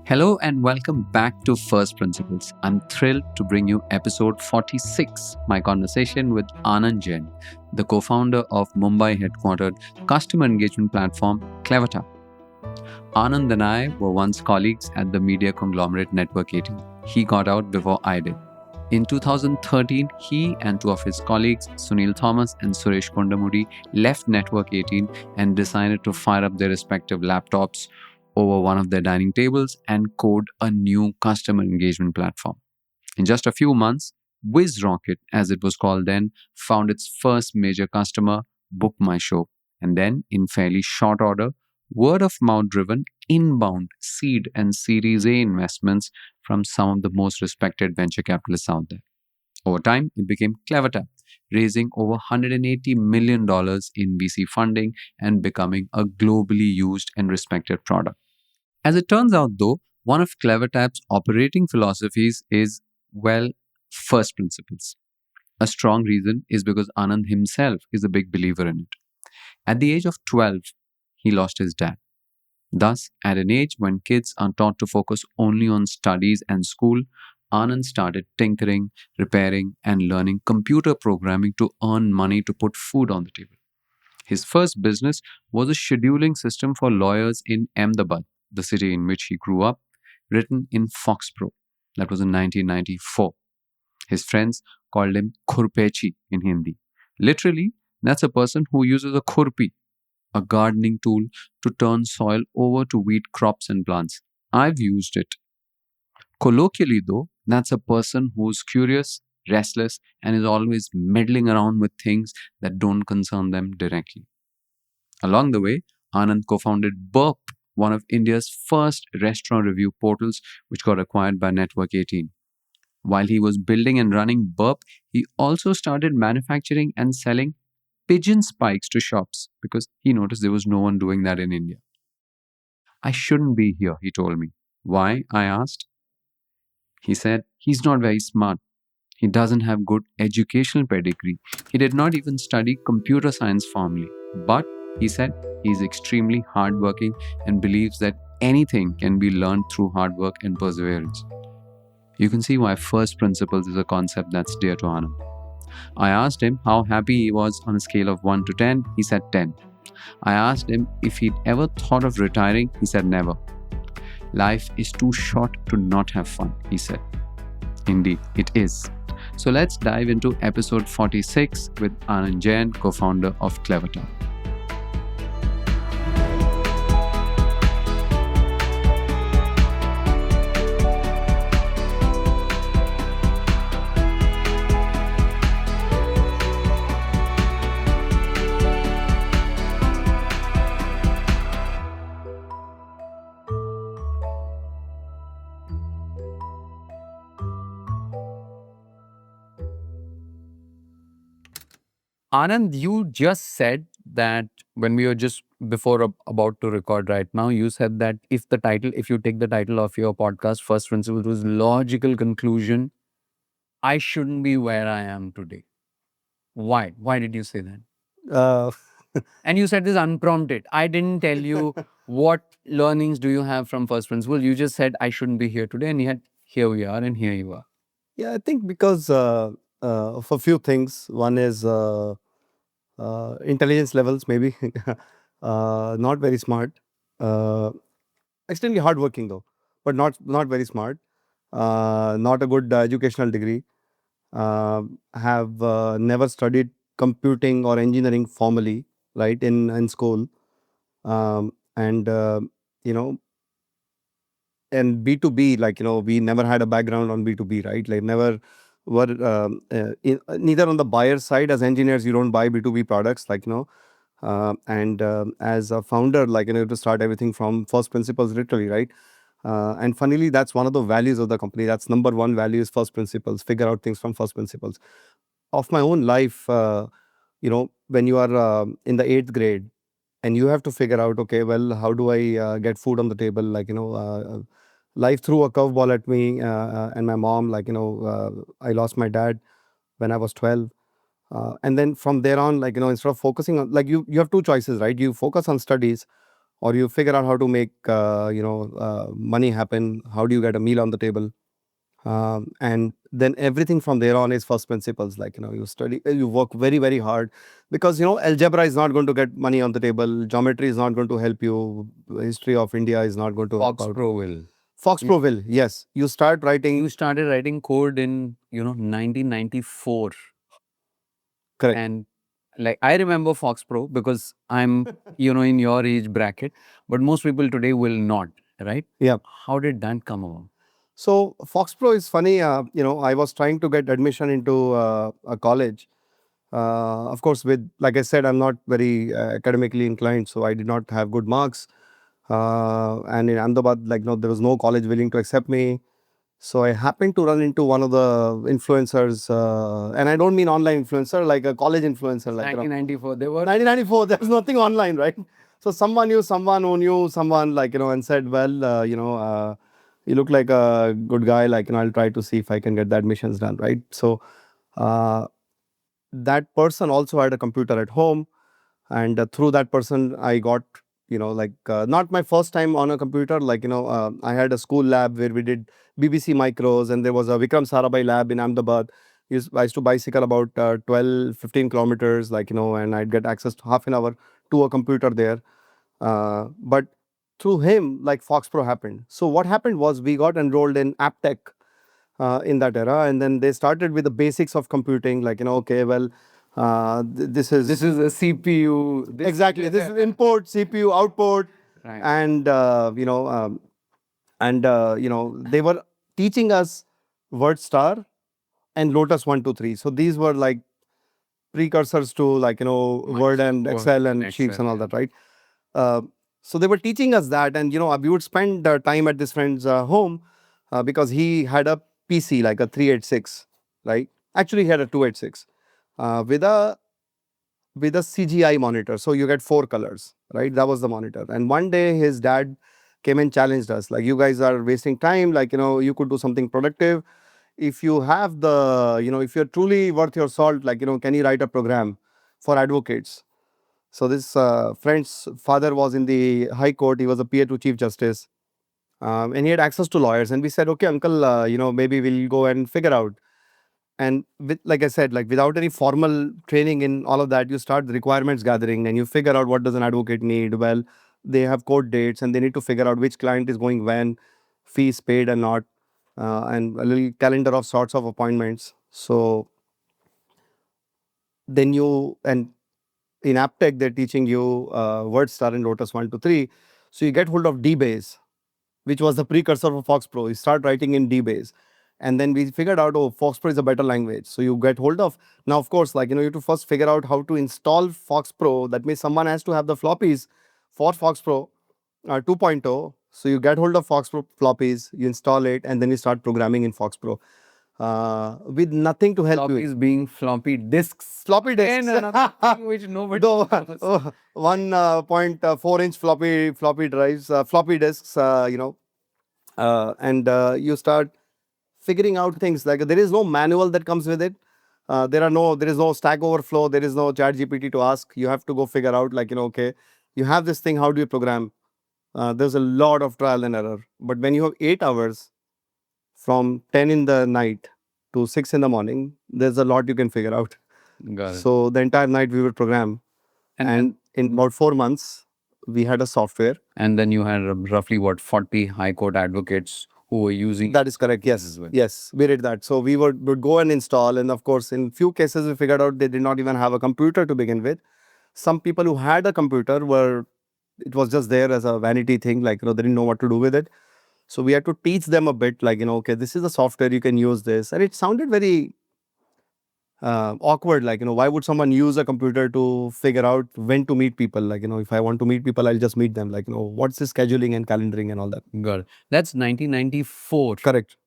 Hello and welcome back to First Principles. I'm thrilled to bring you episode 46, my conversation with Anand Jain, the co-founder of Mumbai-headquartered customer engagement platform Clevertap. Anand and I were once colleagues at the media conglomerate Network 18. He got out before I did. In 2013, he and two of his colleagues, Sunil Thomas and Kondamudi, left Network 18 and decided to fire up their respective laptops over one of their dining tables and code a new customer engagement platform. In just a few months, WizRocket, as it was called then, found its first major customer, Book My Show, and then, in fairly short order, word of mouth driven inbound seed and Series A investments from some of the most respected venture capitalists out there. Over time, it became Clevertap, raising over $180 million in VC funding and becoming a globally used and respected product. As it turns out, though, one of Clevertap's operating philosophies is, first principles. A strong reason is because Anand himself is a big believer in it. At the age of 12, he lost his dad. Thus, at an age when kids are taught to focus only on studies and school, Anand started tinkering, repairing, and learning computer programming to earn money to put food on the table. His first business was a scheduling system for lawyers in Ahmedabad, the city in which he grew up, written in Foxpro. That was in 1994. His friends called him Khurpechi in Hindi. Literally, that's a person who uses a khurpi, a gardening tool, to turn soil over to weed crops and plants. I've used it. Colloquially, though, that's a person who's curious, restless, and is always meddling around with things that don't concern them directly. Along the way, Anand co-founded Burp, one of India's first restaurant review portals, which got acquired by Network 18. While he was building and running Burp, he also started manufacturing and selling pigeon spikes to shops because he noticed there was no one doing that in India. I shouldn't be here, he told me. Why? I asked. He said, he's not very smart. He doesn't have good educational pedigree. He did not even study computer science formally. But, he said, he's extremely hardworking and believes that anything can be learned through hard work and perseverance. You can see why first principles is a concept that's dear to Anand. I asked him how happy he was on a scale of 1 to 10. He said 10. I asked him if he'd ever thought of retiring. He said never. Life is too short to not have fun, he said. Indeed, it is. So let's dive into episode 46 with Anand Jain, co-founder of Clevertap. Anand, you just said that when we were just about to record right now, you said that if you take the title of your podcast, First Principles was logical conclusion, I shouldn't be where I am today. Why? Why did you say that? Uh, And you said this unprompted. I didn't tell you what learnings do you have from First Principles. You just said I shouldn't be here today, and yet here we are, and here you are. yeah, I think because of a few things. One is intelligence levels, maybe not very smart, extremely hardworking though, but not very smart. Not a good educational degree. Have never studied computing or engineering formally, right, in school, and you know. And B2B, we never had a background on B2B, right? Like never were neither on the buyer side. As engineers, you don't buy B2B products, and as a founder, you have to start everything from first principles, literally, right? And funnily, that's one of the values of the company. That's number one value is first principles. Figure out things from first principles. Of my own life, when you are in the 8th grade, and you have to figure out, okay, well, how do I get food on the table? Life threw a curveball at me, and my mom, I lost my dad when I was 12. And then from there on, instead of focusing on, you have two choices, right? You focus on studies, or you figure out how to make money happen. How do you get a meal on the table? And then everything from there on is first principles. Like, you study, you work very, very hard, because algebra is not going to get money on the table. Geometry is not going to help you. History of India is not going to help out. Foxpro will. Foxpro will, yes. You start writing. You started writing code in 1994. Correct. And like I remember Foxpro because I'm in your age bracket, but most people today will not, right? Yeah. How did that come along? So Foxpro is funny. I was trying to get admission into a college. Of course, like I said, I'm not very academically inclined, so I did not have good marks. And in Ahmedabad, there was no college willing to accept me. So I happened to run into one of the influencers, and I don't mean online influencer, like a college influencer. Like 1994, they were 1994. There was nothing online, right? So someone knew someone who knew someone, and said, well, you look like a good guy. I'll try to see if I can get the admissions done, right? So that person also had a computer at home, and through that person I got not my first time on a computer. I had a school lab where we did BBC micros, and there was a Vikram Sarabhai lab in Ahmedabad. I used to bicycle about 12-15 kilometers, and I'd get access to half an hour to a computer there. But through him, Foxpro happened. So what happened was we got enrolled in AppTech in that era, and then they started with the basics of computing. Okay, well, this is a CPU. Exactly. This is input, CPU, output, Right. and they were teaching us WordStar and Lotus 123. So these were like precursors to Word and Excel and Sheets and all that, right? So they were teaching us that, and we would spend time at this friend's home because he had a PC like a 386, right? Actually, he had a 286 with a CGI monitor. So you get 4 colors, right? That was the monitor. And one day his dad came and challenged us, like, you guys are wasting time, you could do something productive. If you have the, if you're truly worth your salt, can you write a program for advocates? So this friend's father was in the High Court. He was a peer to Chief Justice. And he had access to lawyers. And we said, okay, uncle, maybe we'll go and figure out. And like I said, without any formal training in all of that, you start the requirements gathering and you figure out what does an advocate need. Well, they have court dates and they need to figure out which client is going when, fees paid and not, and a little calendar of sorts of appointments. So then and in AppTech, they're teaching you WordStar and Lotus 123. So you get hold of DBase, which was the precursor for Foxpro. You start writing in DBase. And then we figured out, oh, Foxpro is a better language. So you get hold of, now of course, you have to first figure out how to install Foxpro. That means someone has to have the floppies for Foxpro 2.0. So you get hold of Foxpro floppies, you install it, and then you start programming in Foxpro. With nothing to help you. Floppies being floppy disks. Floppy disks. And another thing which nobody knows. 1.4-inch floppy drives, floppy disks, and you start figuring out things. There is no manual that comes with it. There is no Stack Overflow. There is no ChatGPT to ask. You have to go figure out, okay, you have this thing. How do you program? There's a lot of trial and error. But when you have 8 hours from 10 in the night to 6 in the morning, there's a lot you can figure out. Got it. So the entire night we would program. And in about 4 months, we had a software. And then you had roughly 40 High Court advocates who were using. That is correct. Yes. Yes, we did that. So we would go and install. And of course, in few cases, we figured out they did not even have a computer to begin with. Some people who had a computer it was just there as a vanity thing, they didn't know what to do with it. So we had to teach them a bit, okay, this is a software, you can use this. And it sounded very awkward, why would someone use a computer to figure out when to meet people? If I want to meet people, I'll just meet them. What's the scheduling and calendaring and all that? Got it. That's 1994. Correct.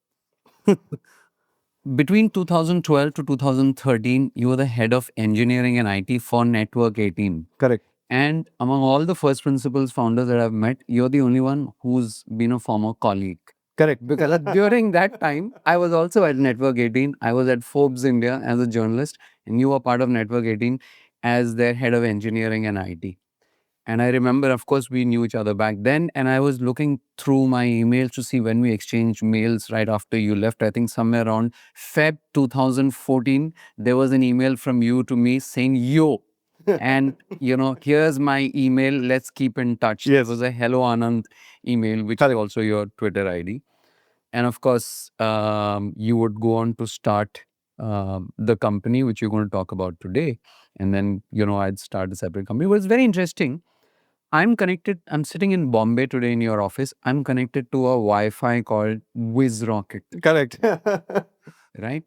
Between 2012 to 2013, you were the head of engineering and IT for Network 18. Correct. And among all the first principles founders that I've met, you're the only one who's been a former colleague. Correct. Because during that time, I was also at Network 18. I was at Forbes India as a journalist, and you were part of Network 18 as their head of engineering and IT. And I remember, of course, we knew each other back then. And I was looking through my emails to see when we exchanged mails right after you left. I think somewhere around Feb 2014, there was an email from you to me saying, yo, and here's my email. Let's keep in touch. Yes. It was a Hello Anand email, which is also your Twitter ID. And of course, you would go on to start the company, which you're going to talk about today. And then, I'd start a separate company. But it's very interesting. I'm sitting in Bombay today in your office. I'm connected to a Wi-Fi called WizRocket. Correct. Right?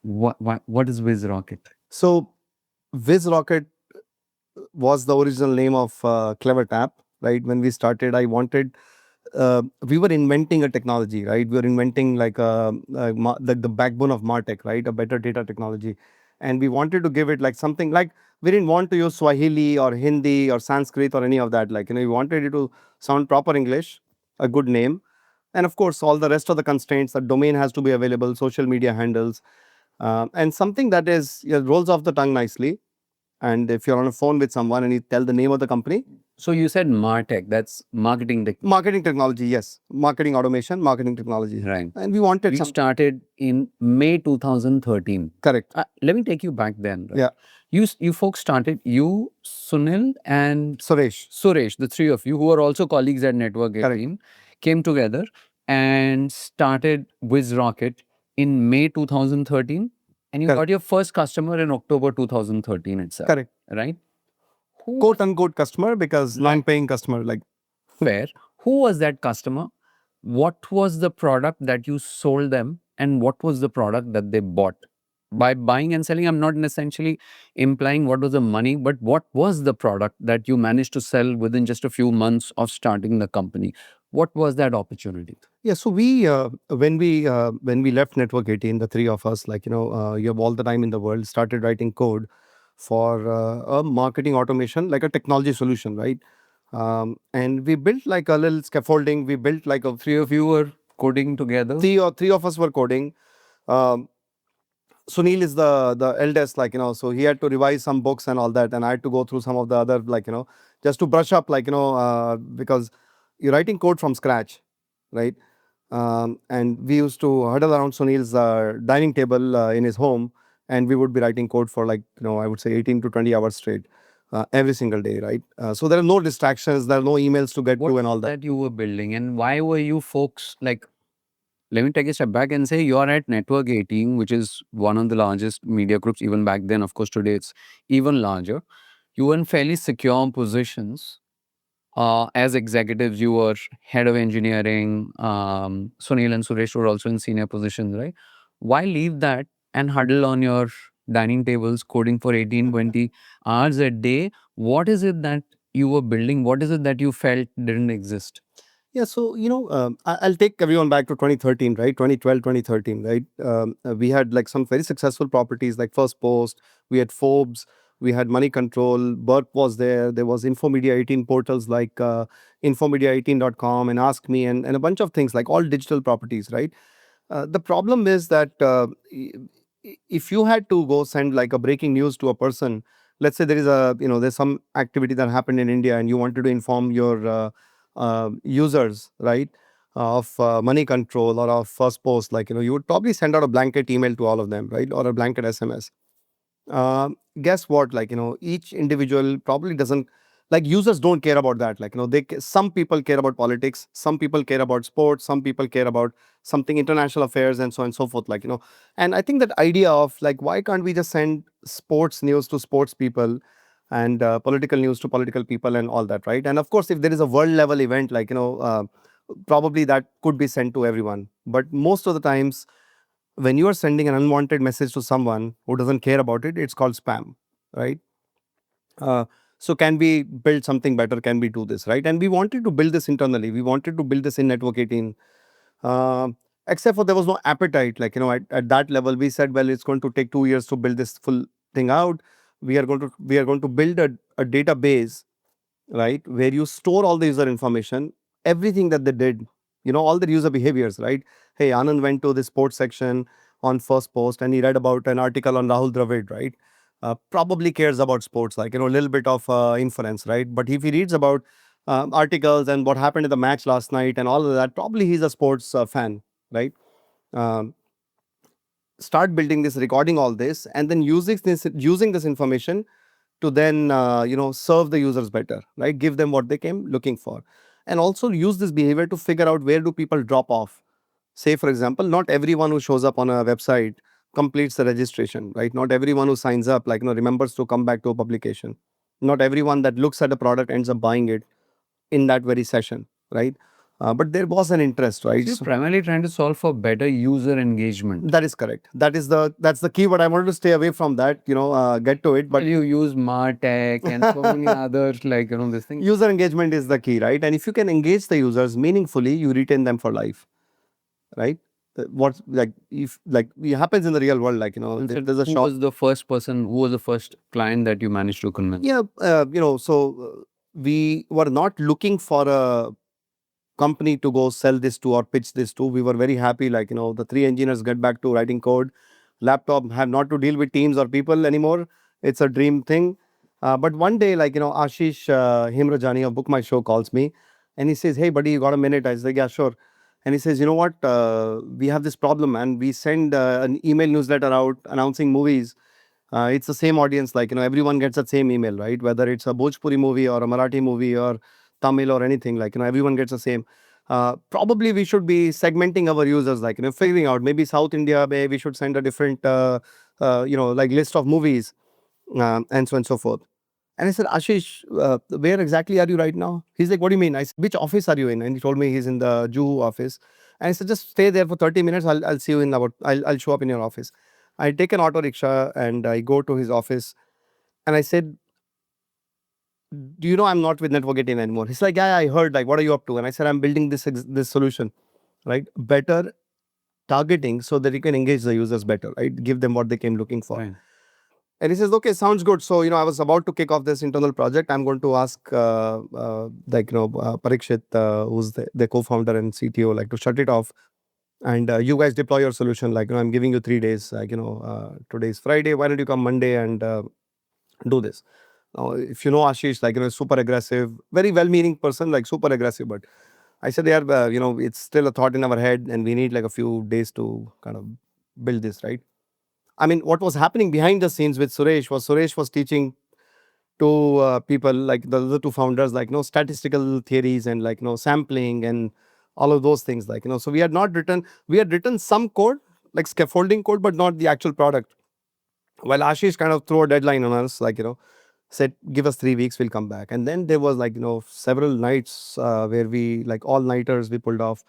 What is WizRocket? So, WizRocket was the original name of Clevertap, right? When we started, we were inventing a technology, right? We were inventing like the backbone of MarTech, right? A better data technology. And we wanted to give it like something like, we didn't want to use Swahili or Hindi or Sanskrit or any of that. Like, we wanted it to sound proper English, a good name. And of course, all the rest of the constraints, the domain has to be available, social media handles, and something that rolls off the tongue nicely. And if you're on a phone with someone and you tell the name of the company. So you said MarTech, that's marketing technology. Marketing technology, yes. Marketing automation, marketing technology. Right. And we started in May 2013. Correct. Let me take you back then. Right? Yeah. You folks started, you, Sunil and Suresh, the three of you who are also colleagues at Network 18, came together and started WizRocket in May 2013. And you got your first customer in October 2013 itself. Correct. Right? Quote unquote customer, because non-paying customer, like. Fair. Who was that customer? What was the product that you sold them? And what was the product that they bought? By buying and selling, I'm not essentially implying what was the money, but what was the product that you managed to sell within just a few months of starting the company? What was that opportunity? Yeah, so we when we left Network 18, the three of us, like, you have all the time in the world, started writing code for a marketing automation, like a technology solution, right? And we built like a little scaffolding. We built like a Three of you were coding together. Three of us were coding. Sunil is the eldest, like, so he had to revise some books and all that, and I had to go through some of the other, like, just to brush up, like, because you're writing code from scratch, right? And we used to huddle around Sunil's dining table in his home, and we would be writing code for, like, I would say 18 to 20 hours straight every single day, right? So there are no distractions, there are no emails to get to and all that. You were building, and why were you folks like? Let me take a step back and say you're at Network 18, which is one of the largest media groups even back then. Of course, today it's even larger. You were in fairly secure positions. As executives, you were head of engineering. Sunil and Suresh were also in senior positions, right? Why leave that and huddle on your dining tables coding for 18, 20 hours a day? What is it that you were building? What is it that you felt didn't exist? Yeah, so, I'll take everyone back to 2013, right? 2012, 2013, right? We had like some very successful properties like First Post, we had Forbes, we had Money Control, Burp was there, there was Infomedia 18 portals like infomedia18.com and Ask Me, and a bunch of things, like all digital properties, right? The problem is that if you had to go send like a breaking news to a person, let's say there is there's some activity that happened in India and you wanted to inform your users, right, of Money Control or of First Post, like, you would probably send out a blanket email to all of them, right, or a blanket SMS. Guess what? Like, each individual probably doesn't, like, users don't care about that. Like, some people care about politics, some people care about sports, some people care about something international affairs, and so on and so forth. Like, and I think that idea of like, why can't we just send sports news to sports people and political news to political people and all that, right? And of course, if there is a world level event, like, probably that could be sent to everyone. But most of the times, when you are sending an unwanted message to someone who doesn't care about it, it's called spam, right? So can we build something better? Can we do this, right? And we wanted to build this internally. We wanted to build this in Network 18. Except for there was no appetite. Like, at that level, we said, well, it's going to take 2 years to build this full thing out. We are going to build a database, right, where you store all the user information, everything that they did, all the user behaviors, right? Hey, Anand went to the sports section on First Post and he read about an article on Rahul Dravid, right? probably cares about sports, like, a little bit of inference, right? But if he reads about articles and what happened in the match last night and all of that, probably he's a sports fan, right? Um, Start building this, recording all this, and then using this information to then serve the users better, right? Give them what they came looking for, and also use this behavior to figure out where do people drop off. Say, for example, not everyone who shows up on a website completes the registration, right? Not everyone who signs up, remembers to come back to a publication. Not everyone that looks at a product ends up buying it in that very session, right? But there was an interest, right? So you're primarily trying to solve for better user engagement. That is correct. That's the key. But I wanted to stay away from that. Get to it. But Well, you use MarTech and so many others, this thing. User engagement is the key, right? And if you can engage the users meaningfully, you retain them for life, right? What's if it happens in the real world, there's a Who shop. was the first person? Who was the first client that you managed to convince? Yeah, we were not looking for a company to go sell this to or pitch this to. We were very happy, the three engineers get back to writing code. Laptop have not to deal with teams or people anymore. It's a dream thing. But one day, Ashish Himrajani of Book My Show calls me and he says, "Hey, buddy, you got a minute?" I said, "Yeah, sure." And he says, "You know what? We have this problem, and we send an email newsletter out announcing movies. It's the same audience, everyone gets that same email, right? Whether it's a Bhojpuri movie or a Marathi movie or Tamil or anything, everyone gets the same. Probably we should be segmenting our users, figuring out maybe South India, maybe we should send a different, list of movies, and so on and so forth." And I said, "Ashish, where exactly are you right now?" He's like, "What do you mean?" I said, "Which office are you in?" And he told me he's in the Juhu office. And I said, "Just stay there for 30 minutes. I'll see you in about, I'll show up in your office." I take an auto rickshaw and I go to his office and I said, "Do you know I'm not with Network 18 anymore?" He's like, "Yeah, I heard. What are you up to?" And I said, "I'm building this solution, right? Better targeting so that you can engage the users better, right? Give them what they came looking for." Right. And he says, "Okay, sounds good." So, I was about to kick off this internal project. I'm going to ask, Parikshit, who's the co-founder and CTO, to shut it off. And you guys deploy your solution. I'm giving you 3 days. Today's Friday. Why don't you come Monday and do this? Now, if you know Ashish, super aggressive, very well-meaning person, super aggressive. But I said, "Yeah, it's still a thought in our head, and we need a few days to kind of build this, right?" I mean, what was happening behind the scenes with Suresh was teaching to people, the other two founders, statistical theories and sampling and all of those things, so we had written some code, scaffolding code, but not the actual product. While Ashish kind of threw a deadline on us, said, "Give us 3 weeks, we'll come back." And then there was several nights where we, all-nighters we pulled off.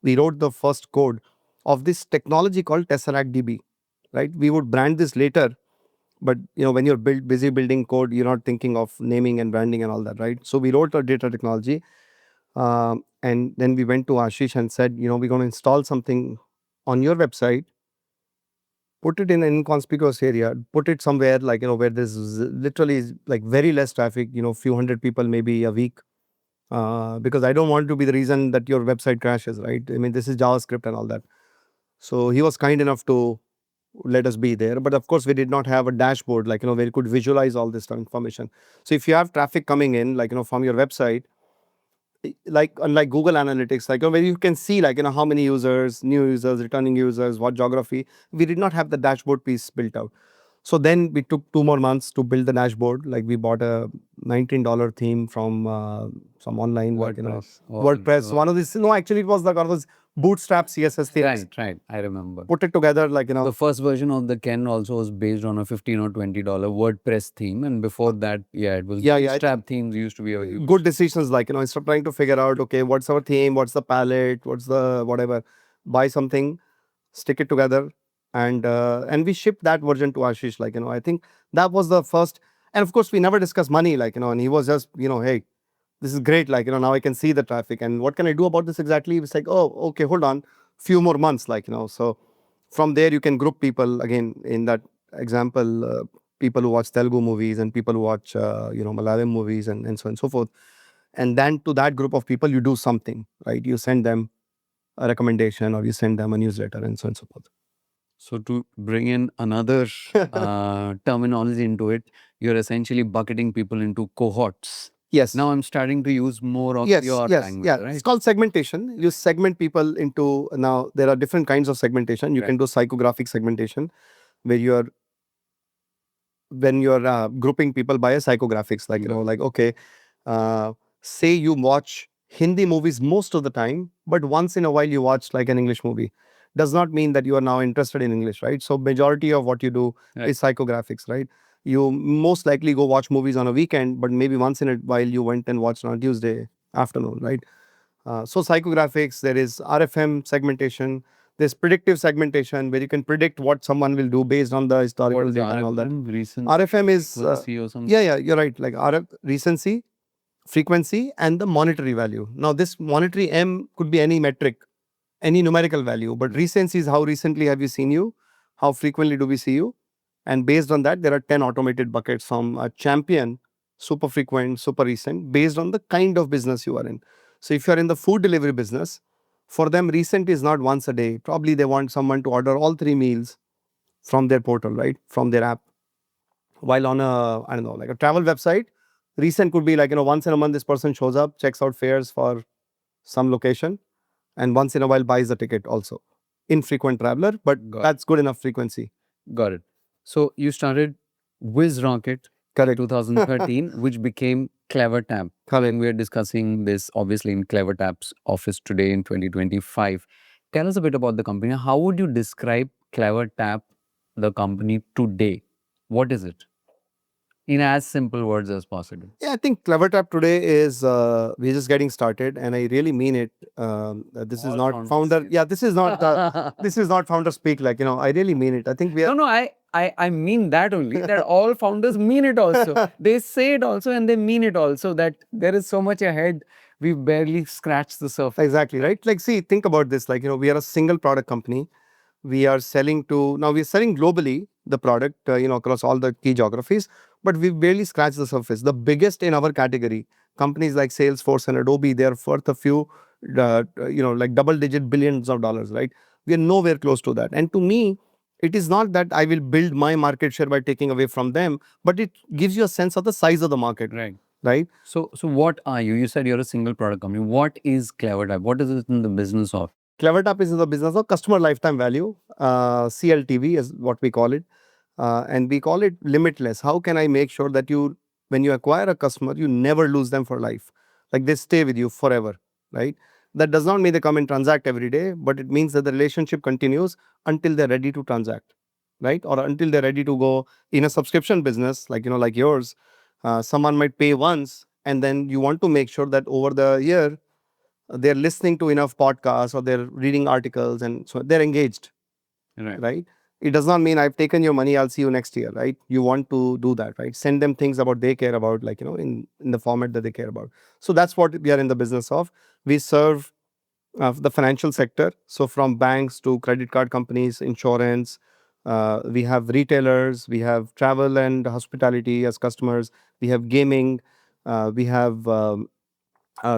We wrote the first code of this technology called Tesseract DB, right? We would brand this later, but when you're busy building code, you're not thinking of naming and branding and all that, right? So we wrote a data technology, and then we went to Ashish and said, "We're going to install something on your website, put it in an inconspicuous area, put it somewhere where there's literally very less traffic, few hundred people maybe a week, because I don't want to be the reason that your website crashes, right? I mean, this is JavaScript and all that." So he was kind enough to let us be there. But of course, we did not have a dashboard, where you could visualize all this information. So if you have traffic coming in, from your website, unlike Google Analytics, where you can see, how many users, new users, returning users, what geography, we did not have the dashboard piece built out. So then we took 2 more months to build the dashboard. We bought a $19 theme from some online, WordPress. WordPress. One of these, no, actually it was one of those bootstrap CSS themes. Right. I remember. Put it together, The first version of the Ken also was based on a $15 or $20 WordPress theme, and before that, it was bootstrap themes used to be a huge. Good decisions, instead of trying to figure out, okay, what's our theme, what's the palette, what's the whatever, buy something, stick it together, and we shipped that version to Ashish. I think that was the first. And of course, we never discussed money, and he was just, "Hey, this is great, now I can see the traffic, and what can I do about this exactly?" It's like, "Oh, okay, hold on, few more months," so from there you can group people again in that example, people who watch Telugu movies and people who watch Malayalam movies and so on and so forth. And then to that group of people you do something, right? You send them a recommendation or you send them a newsletter and so on and so forth. So to bring in another terminology into it, you're essentially bucketing people into cohorts. Yes. Now I'm starting to use more of Yes, your yes, language, yeah. right? It's called segmentation. You segment people into, now there are different kinds of segmentation. You Right. can do psychographic segmentation, where you're when you're grouping people by a psychographics, like, like, okay, say you watch Hindi movies most of the time, but once in a while you watch like an English movie. Does not mean that you are now interested in English, right? So majority of what you do is psychographics, right? You most likely go watch movies on a weekend, but maybe once in a while you went and watched on a Tuesday afternoon, right? So psychographics, there is RFM segmentation, there's predictive segmentation, where you can predict what someone will do based on the historical data and all that. RFM is yeah, you're right. Like recency, frequency, and the monetary value. Now this monetary M could be any metric, any numerical value, but recency is how recently have we seen you, how frequently do we see you, and based on that there are 10 automated buckets from a champion, super frequent, super recent, based on the kind of business you are in. So if you are in the food delivery business, for them recent is not once a day, probably they want someone to order all 3 meals from their portal, right, from their app. While on a, I don't know, like a travel website, recent could be like, once in a month this person shows up, checks out fares for some location, and once in a while buys a ticket also. Infrequent traveler, but that's good enough frequency. Got it. So you started WizRocket in 2013, which became Clevertap. And we are discussing this obviously in Clevertap's office today in 2025. Tell us a bit about the company. How would you describe Clevertap, the company today? What is it? In as simple words as possible. Yeah, I think Clevertap today is we're just getting started, and I really mean it. This is not founder. Yeah, this is not this is not founder speak. Like, I really mean it. I think we are. No, I mean that only. That all founders mean it also. They say it also, and they mean it also. That there is so much ahead. We've barely scratched the surface. Exactly, right? Like, see, think about this. Like, we are a single product company. We are selling to, now we're selling globally the product, across all the key geographies, but we've barely scratched the surface. The biggest in our category, companies like Salesforce and Adobe, they're worth a few, like double-digit billions of dollars, right? We are nowhere close to that. And to me, it is not that I will build my market share by taking away from them, but it gives you a sense of the size of the market. Right. So what are you? You said you're a single product company. What is Clevertap? What is it in the business of? Clevertap is in the business of customer lifetime value, CLTV is what we call it. And we call it limitless. How can I make sure that when you acquire a customer, you never lose them for life? Like, they stay with you forever, right? That does not mean they come and transact every day, but it means that the relationship continues until they're ready to transact, right? Or until they're ready to go in a subscription business, like, like yours. Someone might pay once, and then you want to make sure that over the year, they're listening to enough podcasts or they're reading articles, and so they're engaged, right? It does not mean I've taken your money, I'll see you next year, right? You want to do that, right? Send them things about they care about, like, in the format that they care about. So that's what we are in the business of. We serve the financial sector, so from banks to credit card companies, insurance. We have retailers, we have travel and hospitality as customers, we have gaming, we have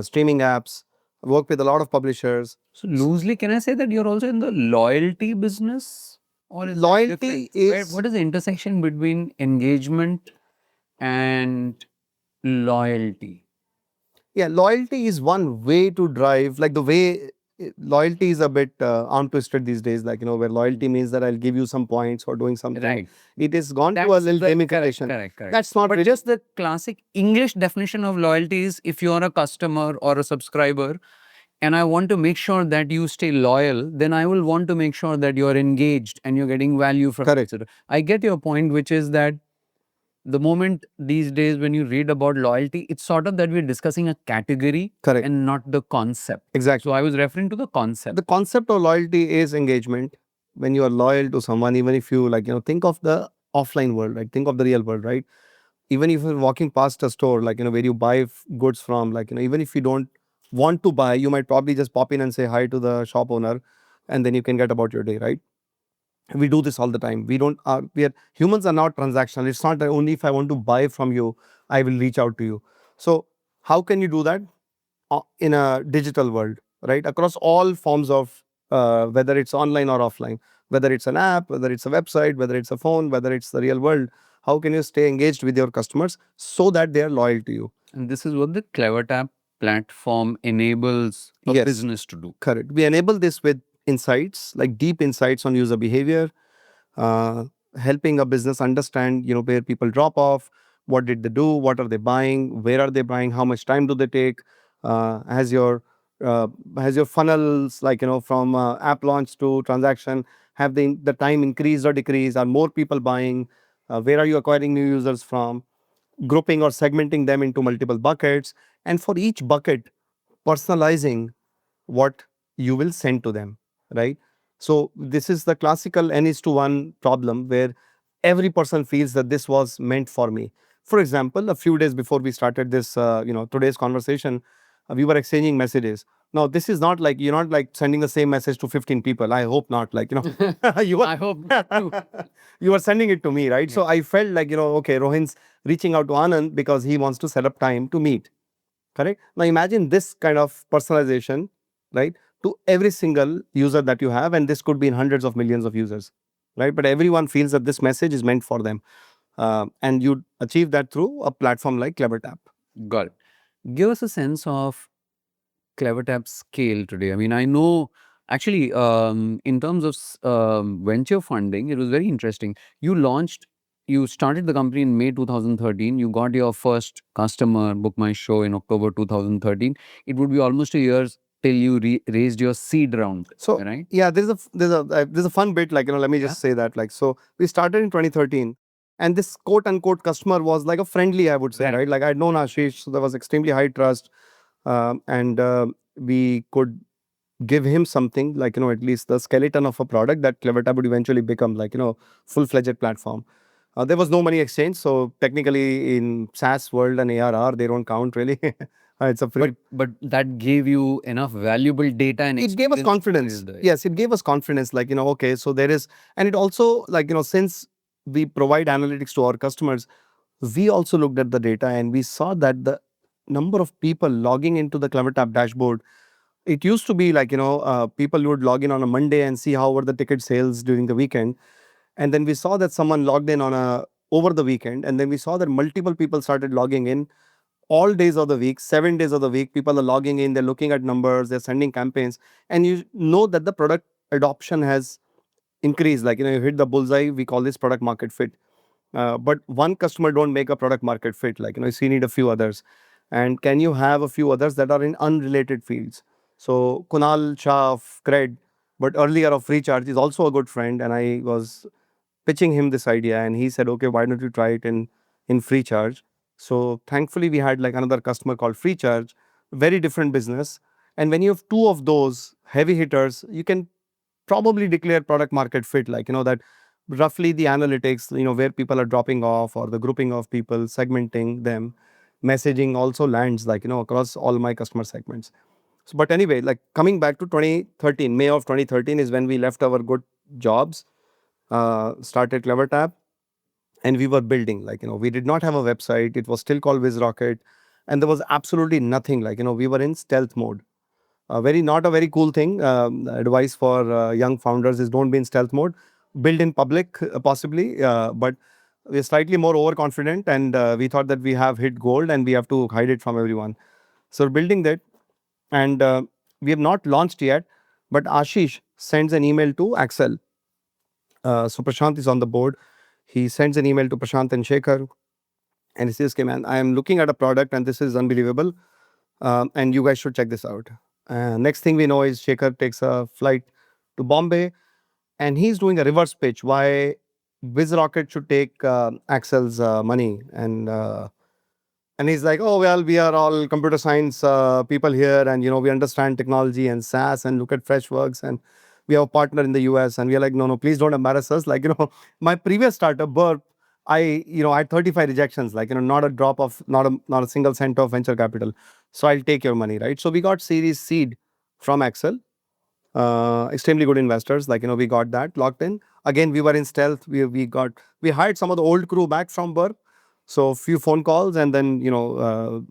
streaming apps, work with a lot of publishers. So loosely, can I say that you're also in the loyalty business? Or is Loyalty is, what is the intersection between engagement and loyalty? yeah, loyalty is one way to drive, like the way loyalty is a bit arm twisted these days, like, where loyalty means that I'll give you some points for doing something. Right. It is gone to a little gamification. Correct. That's not But really, just the classic English definition of loyalty is if you're a customer or a subscriber and I want to make sure that you stay loyal, then I will want to make sure that you're engaged and you're getting value from correct. it. I get your point, which is that the moment these days when you read about loyalty, it's sort of that we're discussing a category Correct. and not the concept. Exactly. So I was referring to the concept. The concept of loyalty is engagement. When you are loyal to someone, even if you, like, think of the offline world, like, think of the real world, right? Even if you're walking past a store, like, where you buy goods from, like, even if you don't want to buy, you might probably just pop in and say hi to the shop owner, and then you can get about your day, right? We do this all the time. Humans are not transactional. It's not that only if I want to buy from you, I will reach out to you. So how can you do that in a digital world, right? Across all forms of, whether it's online or offline. whether it's an app, whether it's a website, whether it's a phone, whether it's the real world. How can you stay engaged with your customers so that they are loyal to you? And this is what the Clevertap platform enables a Yes. business to do. Correct. We enable this with insights, like deep insights on user behavior, uh, helping a business understand, where people drop off, what did they do, what are they buying, where are they buying, how much time do they take, has your uh, has your funnels, like, from app launch to transaction, have the time increased or decreased, are more people buying, where are you acquiring new users from, grouping or segmenting them into multiple buckets, and for each bucket personalizing what you will send to them, right? So this is the classical N is to 1 problem where every person feels that this was meant for me. For example, a few days before we started this, today's conversation, we were exchanging messages. Now, this is not like, you're not like sending the same message to 15 people. I hope not. Like, you were, I hope too. you were sending it to me, right? So I felt like, okay, Rohin's reaching out to Anand because he wants to set up time to meet. Correct? Now imagine this kind of personalization, right, to every single user that you have, and this could be in hundreds of millions of users, right? But everyone feels that this message is meant for them, and you achieve that through a platform like Clevertap. Got it. Give us a sense of Clevertap's scale today. I mean, I know actually in terms of venture funding, it was very interesting. You started the company in May 2013. You got your first customer, Book My Show, in October 2013. It would be almost a year till you raised your seed round. So right? yeah, there's a fun bit, like, let me just say that, like, so we started in 2013, and this quote unquote customer was like a friendly, I would say, right? Like, I'd known Ashish, so there was extremely high trust, and we could give him something like, at least the skeleton of a product that Clevertap would eventually become, like, full-fledged platform. There was no money exchange, so technically in SaaS world and ARR, they don't count really. It's a free. But that gave you enough valuable data and It gave us confidence. Yes, it gave us confidence, like, okay, so there is, and it also, like, since we provide analytics to our customers, we also looked at the data and we saw that the number of people logging into the Clevertap dashboard, it used to be like, people would log in on a Monday and see how were the ticket sales during the weekend. And then we saw that someone logged in over the weekend. And then we saw that multiple people started logging in all days of the week, 7 days of the week. People are logging in, they're looking at numbers, they're sending campaigns. And you know that the product adoption has increased. Like, you hit the bullseye. We call this product market fit. But one customer don't make a product market fit. Like, you need a few others. And can you have a few others that are in unrelated fields? So Kunal Shah of Cred, but earlier of Freecharge, is also a good friend. And I was pitching him this idea, and he said, okay, why don't you try it in Freecharge? So thankfully, we had like another customer called Freecharge, very different business. And when you have two of those heavy hitters, you can probably declare product market fit, like, that roughly the analytics, where people are dropping off or the grouping of people, segmenting them, messaging also lands, like, across all my customer segments. So, but anyway, like, coming back to 2013, May of 2013 is when we left our good jobs, started Clevertap, and we were building, like, we did not have a website. It was still called WizRocket, and there was absolutely nothing, like, we were in stealth mode. Not a very cool thing. Advice for young founders is don't be in stealth mode. Build in public, possibly, but we're slightly more overconfident, and we thought that we have hit gold and we have to hide it from everyone. So we're building that, and we have not launched yet, but Ashish sends an email to Axel. So Prashant is on the board. He sends an email to Prashant and Shekhar, and he says, okay, man, I am looking at a product and this is unbelievable, and you guys should check this out. Next thing we know is Shekhar takes a flight to Bombay, and he's doing a reverse pitch why WizRocket should take Axel's money. And he's like, oh, well, we are all computer science people here, and we understand technology and SaaS, and look at Freshworks, and we have a partner in the US. And we are like, no, please don't embarrass us. Like, my previous startup, Burp, I had 35 rejections, like, not a drop of, not a single cent of venture capital. So I'll take your money, right? So we got Series Seed from Axel, extremely good investors. Like, we got that locked in. Again, we were in stealth. We hired some of the old crew back from Burp. So a few phone calls, and then,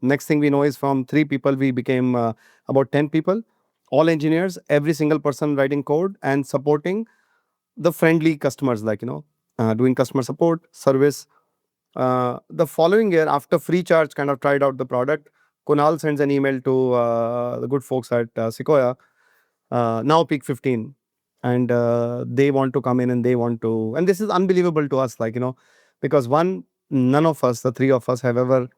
next thing we know is from 3 people, we became about 10 people, all engineers, every single person writing code and supporting the friendly customers, like, doing customer support, service. The following year, after free charge kind of tried out the product, Kunal sends an email to the good folks at Sequoia, now Peak 15. And they want to come in and they want to, and this is unbelievable to us, like, because one, none of us, the three of us, have ever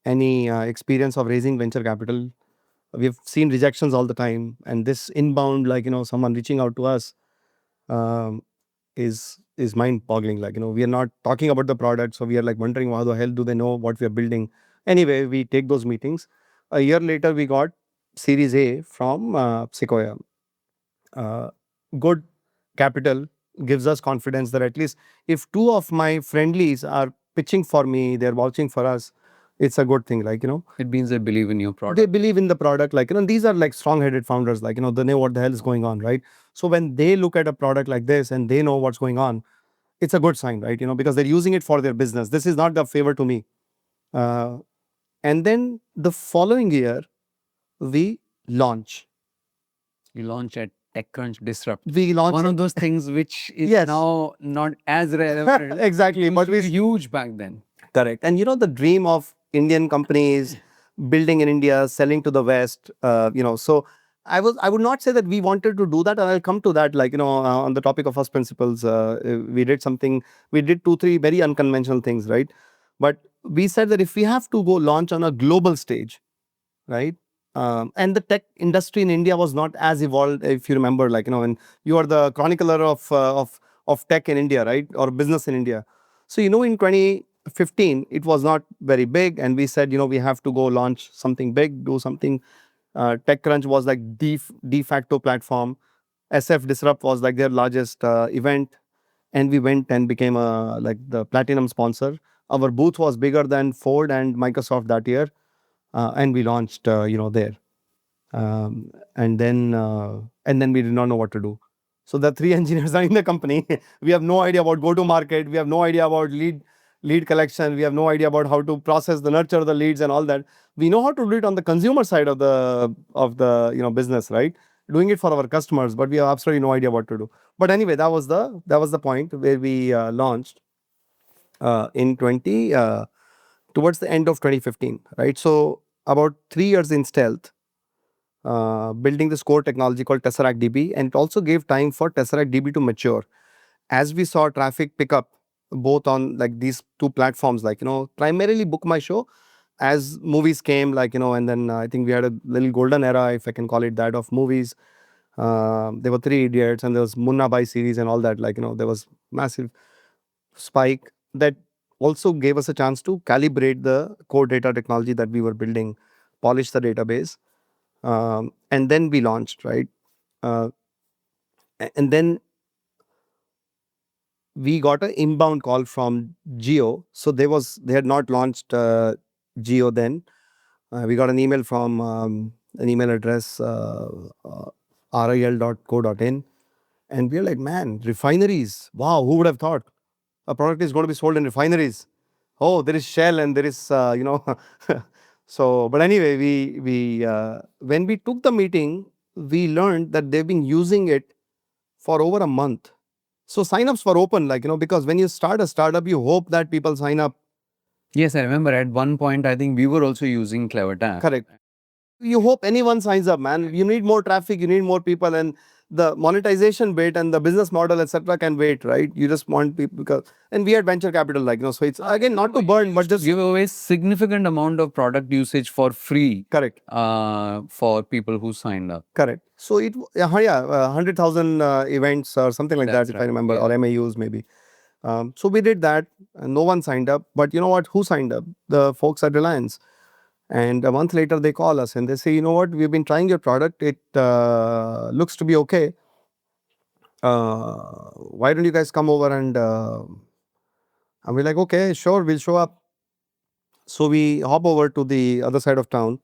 any experience of raising venture capital. We've seen rejections all the time, and this inbound, like, someone reaching out to us, um, is mind boggling. Like, we are not talking about the product, so we are like wondering how the hell do they know what we are building. Anyway, we take those meetings. A year later, we got Series A from Sequoia. Good capital gives us confidence that at least if two of my friendlies are pitching for me, they're vouching for us, it's a good thing. Like, It means they believe in your product. they believe in the product. Like, these are like strong-headed founders. Like, they know what the hell is going on, right? So when they look at a product like this and they know what's going on, it's a good sign, right? Because they're using it for their business. This is not a favor to me. Uh, and then the following year, we launch. You launch at TechCrunch Disrupt. We launch One of those things which is Yes. now not as relevant. exactly, It but was we huge back then. correct. And the dream of Indian companies building in India, selling to the West. So I would not say that we wanted to do that, and I'll come to that. Like, on the topic of first principles, we did something. We did 2-3 very unconventional things, right? But we said that if we have to go launch on a global stage, right? And the tech industry in India was not as evolved, if you remember, like, and you are the chronicler of tech in India, right? Or business in India. So, in 2015, it was not very big, and we said, we have to go launch something big, do something. TechCrunch was like de facto platform. SF Disrupt was like their largest event, and we went and became like the platinum sponsor. Our booth was bigger than Ford and Microsoft that year, and we launched, there. And then we did not know what to do. So the 3 engineers are in the company. We have no idea about go to market. We have no idea about lead collection. We have no idea about how to process the nurture the leads and all that. We know how to do it on the consumer side of the business, right? Doing it for our customers, but we have absolutely no idea what to do. But anyway, that was the point where we launched in towards the end of 2015, right? So about 3 years in stealth, building this core technology called Tesseract DB, and it also gave time for Tesseract DB to mature. As we saw traffic pick up both on like these 2 platforms, like, primarily Book My Show, as movies came, like, and then I think we had a little golden era, if I can call it that, of movies. There were 3 Idiots, and there was Munna Bhai series and all that. Like, there was massive spike that also gave us a chance to calibrate the core data technology that we were building, polish the database. And then we launched, right? And then we got an inbound call from Geo. So they had not launched Geo then. We got an email from an email address, ril.co.in. And we are like, man, refineries. Wow, who would have thought a product is going to be sold in refineries? Oh, there is Shell and there is, So, but anyway, we when we took the meeting, we learned that they've been using it for over a month. So signups were open, like, because when you start a startup, you hope that people sign up. Yes, I remember at one point, I think we were also using Clevertap. Correct. You hope anyone signs up, man. You need more traffic, you need more people, and the monetization bit and the business model, etc., can wait, right? You just want people because, and we had venture capital, like, so it's again not to burn, but just give away significant amount of product usage for free. Correct. For people who signed up. Correct. So 100,000 events or something like That's that, if right. I remember, Yeah. or MAUs maybe. So we did that, and no one signed up. But you know what? Who signed up? The folks at Reliance. And a month later, they call us and they say, you know what? We've been trying your product. It looks to be okay. Why don't you guys come over and we're like, okay, sure, we'll show up. So we hop over to the other side of town.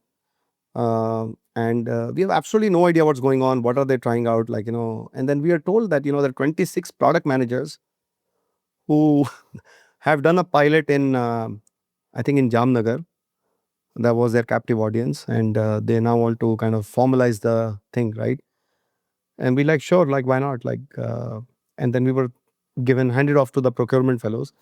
And we have absolutely no idea what's going on. What are they trying out? Like, and then we are told that, there are 26 product managers who have done a pilot in, I think in Jamnagar. That was their captive audience. And they now want to kind of formalize the thing, right? And we like, sure, like, why not? Like, and then we were handed off to the procurement fellows.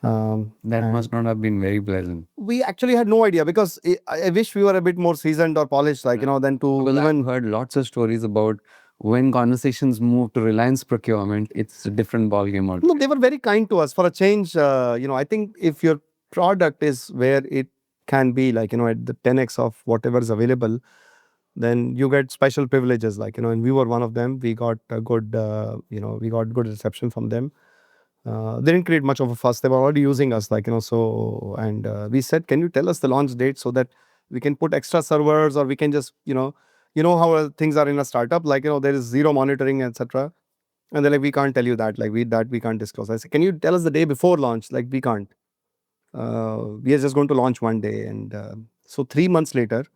That and must not have been very pleasant. we actually had no idea, because I wish we were a bit more seasoned or polished, like, than to Because even. I've heard lots of stories about when conversations move to Reliance procurement, it's a different ballgame altogether. No, they were very kind to us for a change. I think if your product is where it can be, like, at the 10x of whatever is available, then you get special privileges, like, and we were one of them. We got a good, we got good reception from them. They didn't create much of a fuss. They were already using us, like, so, and we said, can you tell us the launch date so that we can put extra servers, or we can just, how things are in a startup, like, there is zero monitoring, etc. And they're like, we can't tell you that, like, we can't disclose. I said, can you tell us the day before launch? Like, we can't. We are just going to launch one day. And so 3 months later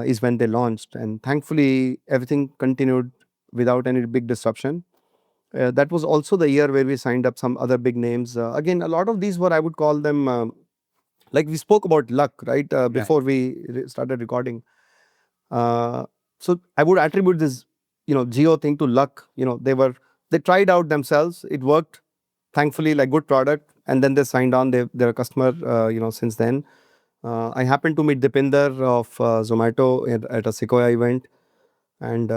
is when they launched. And thankfully, everything continued without any big disruption. That was also the year where we signed up some other big names. Again, a lot of these were, I would call them, like we spoke about luck, right? Before we started recording. So I would attribute this, geo thing to luck. They tried out themselves. It worked. Thankfully, like, good product. And then they signed on. They're a customer, since then. I happened to meet Dipinder of Zomato at a Sequoia event. And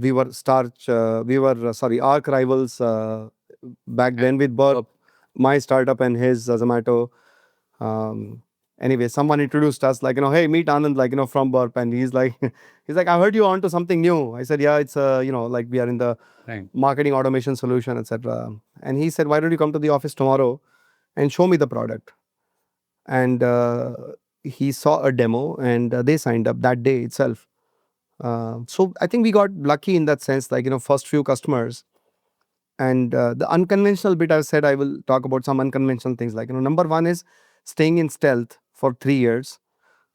we were arch rivals back then with Burp, my startup and his Zomato. Anyway, someone introduced us, like, hey, meet Anand, like, from Burp. And he's like, I heard you onto something new. I said, yeah, it's like, we are in the marketing automation solution, etc. And he said, why don't you come to the office tomorrow and show me the product? And he saw a demo, and they signed up that day itself. So I think we got lucky in that sense, like, first few customers. And the unconventional bit, I've said I will talk about some unconventional things, like, number one is staying in stealth for 3 years,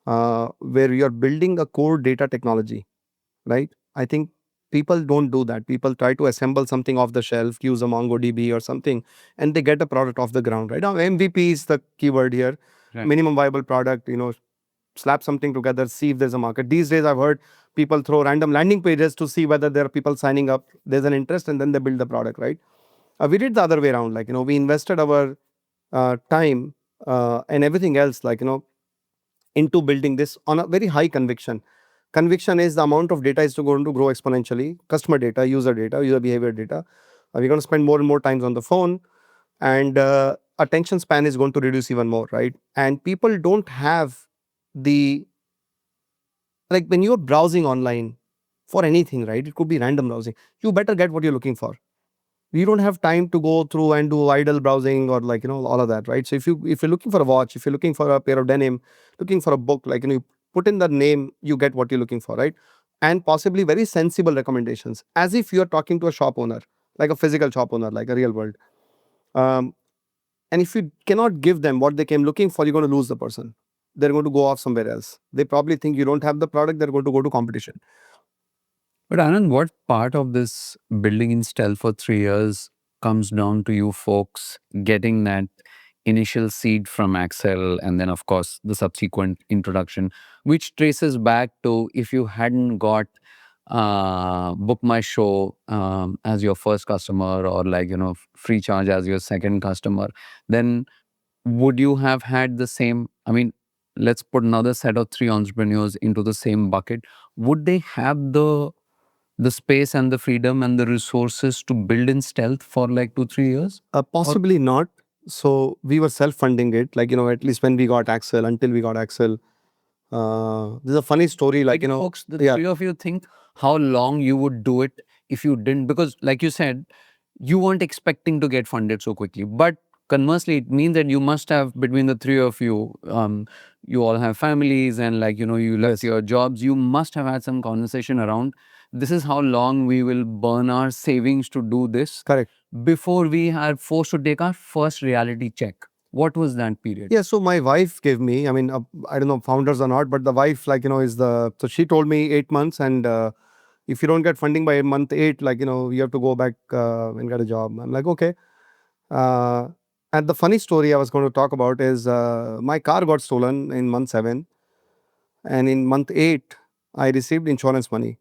where you're building a core data technology, right? I think people don't do that. People try to assemble something off the shelf, use a MongoDB or something, and they get a product off the ground, right? Now, MVP is the keyword here. Right. Minimum viable product, slap something together, see if there's a market. These days, I've heard people throw random landing pages to see whether there are people signing up, there's an interest, and then they build the product, right? We did the other way around, like, we invested our time and everything else, like, into building this on a very high conviction. Conviction is the amount of data is going to grow exponentially. Customer data, user behavior data. We're going to spend more and more times on the phone, and attention span is going to reduce even more, right? And people don't have the, like, when you're browsing online for anything, right? It could be random browsing. You better get what you're looking for. You don't have time to go through and do idle browsing, or, like, all of that, right? So if you're looking for a watch, if you're looking for a pair of denim, looking for a book, like, you put in the name, you get what you're looking for, right? And possibly very sensible recommendations, as if you're talking to a shop owner, like a physical shop owner, like a real world. And if you cannot give them what they came looking for, you're going to lose the person. They're going to go off somewhere else. They probably think you don't have the product. They're going to go to competition. But Anand, what part of this building in stealth for 3 years comes down to you folks getting that initial seed from Axel, and then, of course, the subsequent introduction, which traces back to if you hadn't got Book My Show as your first customer, or, like, Free Charge as your second customer, then would you have had the same? I mean, let's put another set of 3 entrepreneurs into the same bucket. Would they have the space and the freedom and the resources to build in stealth for like 2-3 years? Possibly not. So we were self-funding it, like, at least when we got Axel, until we got Axel. There's a funny story, like, folks, the three of you think how long you would do it if you didn't, because, like you said, you weren't expecting to get funded so quickly. But conversely, it means that you must have, between the three of you, you all have families, and, like, you left your jobs. You must have had some conversation around, this is how long we will burn our savings to do this. Correct. Before we are forced to take our first reality check. What was that period? Yeah, so my wife gave me, I mean, I don't know, founders or not, but the wife, like, so she told me 8 months, and if you don't get funding by month 8, like, you have to go back and get a job. I'm like, okay. And the funny story I was going to talk about is my car got stolen in month 7, and in month 8, I received insurance money.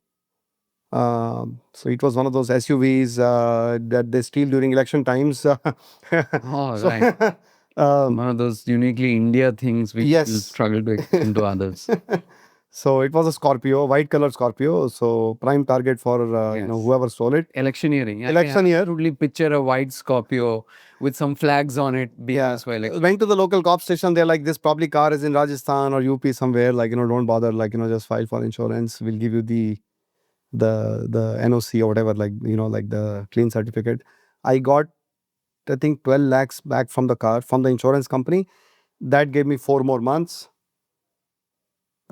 So it was one of those SUVs that they steal during election times. Oh, So, right. One of those uniquely India things which yes. will struggle to extend to others. So it was a Scorpio, white color Scorpio. So prime target for Yes. whoever stole it. Electioneering. Election year. Totally picture a white Scorpio with some flags on it being Yeah. used for election. Went to the local cop station. They're like, this probably car is in Rajasthan or UP somewhere. Like, don't bother. Like, just file for insurance. We'll give you the NOC or whatever. Like, like the clean certificate. I got, I think, 12 lakhs back from the car, from the insurance company. That gave me 4 more months.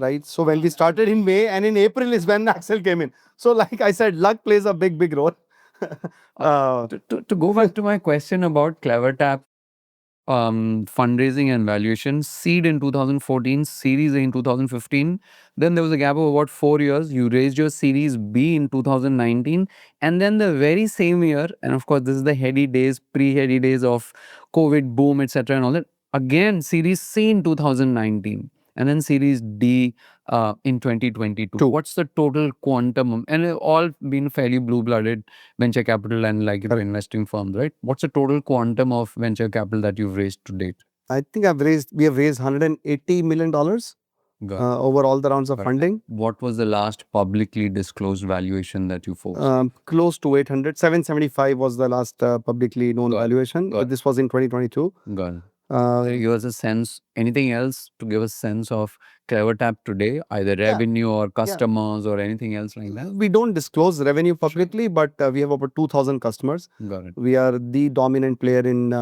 Right. So when we started in May, and in April is when Axel came in. So like I said, luck plays a big role. To go back to my question about Clevertap, fundraising and valuation, seed in 2014, series A in 2015. Then there was a gap of about 4 years. You raised your series B in 2019. And then the very same year, and of course, this is the heady days, pre-heady days of COVID boom, etc. and all that. Again, series C in 2019. And then series D in 2022. What's the total quantum? And it all been fairly blue-blooded venture capital and investing firms, right? What's the total quantum of venture capital that you've raised to date? I think we have raised $180 million over all the rounds of funding. What was the last publicly disclosed valuation that you folks? Close to 800. 775 was the last publicly known valuation. This was in 2022. Got it. Give us a sense, anything else to give us a sense of Clevertap today, either revenue or customers or anything else like that? We don't disclose revenue publicly, but we have over 2,000 customers. Got it. We are the dominant player in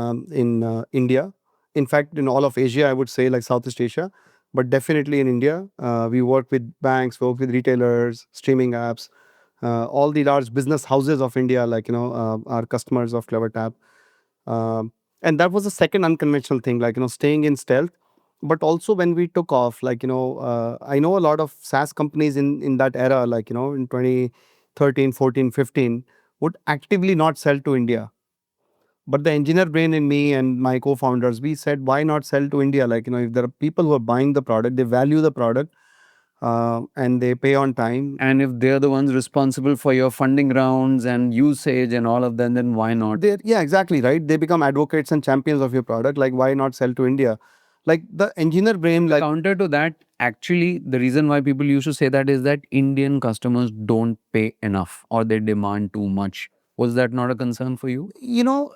India. In fact, in all of Asia, I would say, like Southeast Asia, but definitely in India. We work with banks, work with retailers, streaming apps, all the large business houses of India, like, are customers of Clevertap. And that was the second unconventional thing, like, staying in stealth. But also when we took off, like, I know a lot of SaaS companies in that era, like, in 2013, 14, 15, would actively not sell to India. But the engineer brain in me and my co-founders, we said, why not sell to India? Like, if there are people who are buying the product, they value the product, and they pay on time. And if they're the ones responsible for your funding rounds and usage and all of them, then why not? Yeah, exactly, right? They become advocates and champions of your product. Like, why not sell to India? Like the engineer brain, like, counter to that, actually, the reason why people used to say that is that Indian customers don't pay enough or they demand too much. Was that not a concern for you?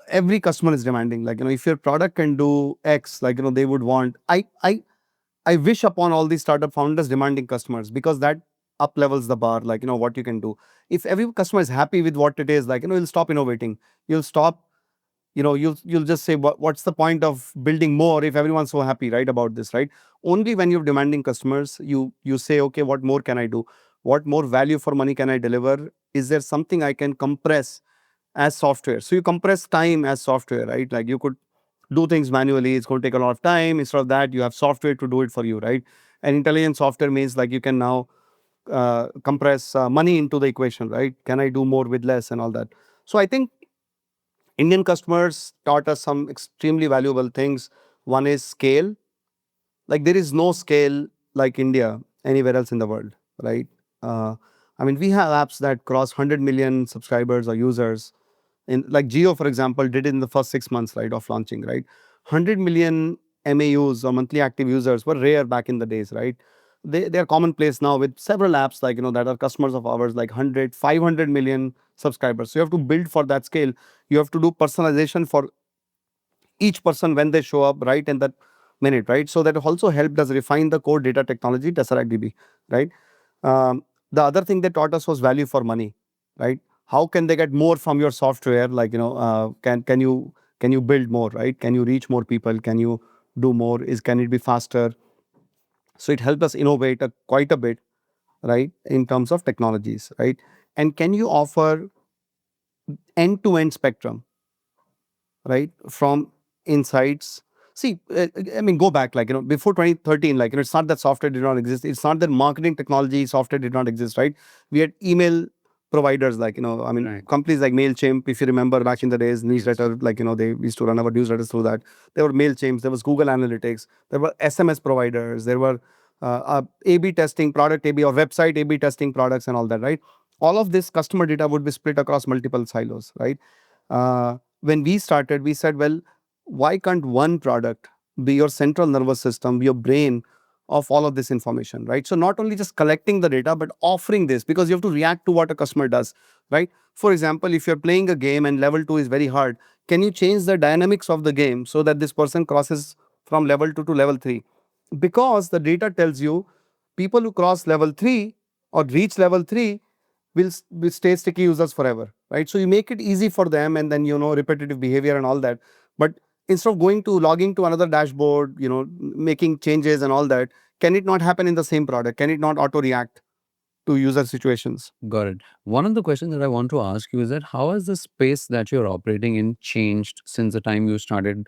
Every customer is demanding. Like, if your product can do X, like, they would want. I wish upon all these startup founders demanding customers, because that up levels the bar, like, what you can do. If every customer is happy with what it is, like, you'll stop innovating. You'll stop, you'll just say, what's the point of building more if everyone's so happy, right, about this, right? Only when you're demanding customers, you say, okay, what more can I do? What more value for money can I deliver? Is there something I can compress as software? So you compress time as software, right? Like, you could do things manually, it's going to take a lot of time. Instead of that, you have software to do it for you, right? And intelligent software means, like, you can now compress money into the equation, right? Can I do more with less and all that? So I think Indian customers taught us some extremely valuable things. One is scale. Like, there is no scale like India anywhere else in the world, right? I mean, we have apps that cross 100 million subscribers or users. In, like, Geo, for example, did it in the first 6 months, right, of launching, right? 100 million MAUs, or monthly active users, were rare back in the days, right? They are commonplace now with several apps, like, that are customers of ours, like 100, 500 million subscribers. So you have to build for that scale. You have to do personalization for each person when they show up, right, in that minute, right? So that also helped us refine the core data technology, TesseraCDB, right? The other thing they taught us was value for money, right? How can they get more from your software? Like, can you build more, right? Can you reach more people? Can you do more? Can it be faster? So it helped us innovate quite a bit, right, in terms of technologies, right? And can you offer end-to-end spectrum, right, from insights? See, I mean, go back, like, before 2013, like, it's not that software did not exist. It's not that marketing technology software did not exist, right? We had email providers, like, I mean, Right. companies like MailChimp, if you remember back in the days, newsletter, like, they used to run our newsletters through that. There were MailChimps, there was Google Analytics, there were SMS providers, there were A/B testing, product A/B or website A/B testing products and all that, right? all of this customer data would be split across multiple silos, right? When we started, we said, well, why can't one product be your central nervous system, be your brain of all of this information, right? So not only just collecting the data, but offering this, because you have to react to what a customer does, right? For example, if you're playing a game and level 2 is very hard, can you change the dynamics of the game so that this person crosses from level 2 to level 3? Because the data tells you people who cross level 3 or reach level 3 will stay sticky users forever, right? So you make it easy for them, and then repetitive behavior and all that. But instead of logging to another dashboard, making changes and all that, can it not happen in the same product? Can it not auto react to user situations? Got it. One of the questions that I want to ask you is that how has the space that you're operating in changed since the time you started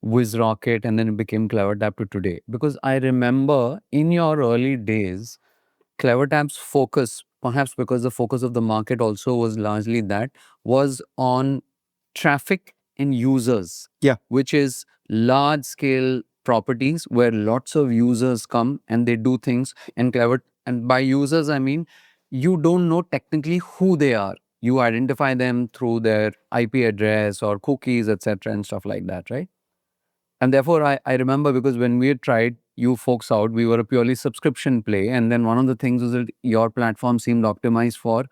WizRocket and then it became Clevertap to today? Because I remember in your early days, Clevertap's focus, perhaps because the focus of the market also was largely that, was on traffic and users. Yeah. Which is large scale properties where lots of users come and they do things. And by users, I mean you don't know technically who they are. You identify them through their IP address or cookies, etc., and stuff like that, right? And therefore, I remember because when we had tried you folks out, we were a purely subscription play. And then one of the things was that your platform seemed optimized for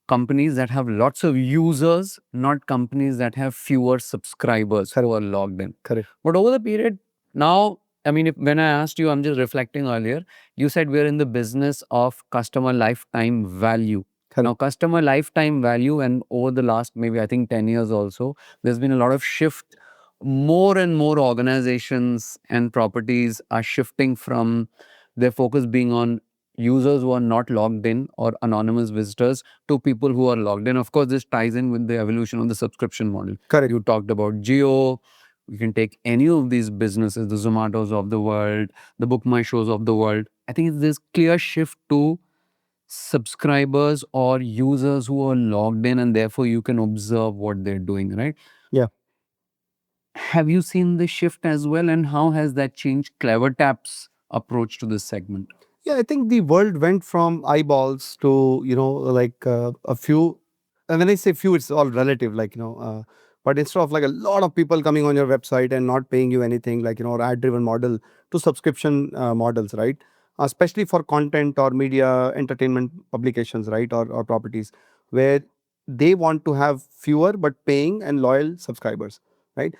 companies that have lots of users, not companies that have fewer subscribers who are logged in. Correct. But over the period, now, I mean, when I asked you, I'm just reflecting earlier, you said we're in the business of customer lifetime value. Correct. Now, customer lifetime value, and over the last maybe I think 10 years also, there's been a lot of shift. More and more organizations and properties are shifting from their focus being on users who are not logged in or anonymous visitors to people who are logged in. Of course, this ties in with the evolution of the subscription model. Correct. You talked about Geo. You can take any of these businesses, the Zomatos of the world, the Book My Shows of the world. I think it's this clear shift to subscribers or users who are logged in, and therefore you can observe what they're doing, right? Yeah. Have you seen this shift as well, and how has that changed Clevertap's approach to this segment? Yeah, I think the world went from eyeballs to, like a few. And when I say few, it's all relative, like, but instead of like a lot of people coming on your website and not paying you anything, like, or ad driven model, to subscription models, right? Especially for content or media entertainment publications, right? Or properties where they want to have fewer but paying and loyal subscribers, right?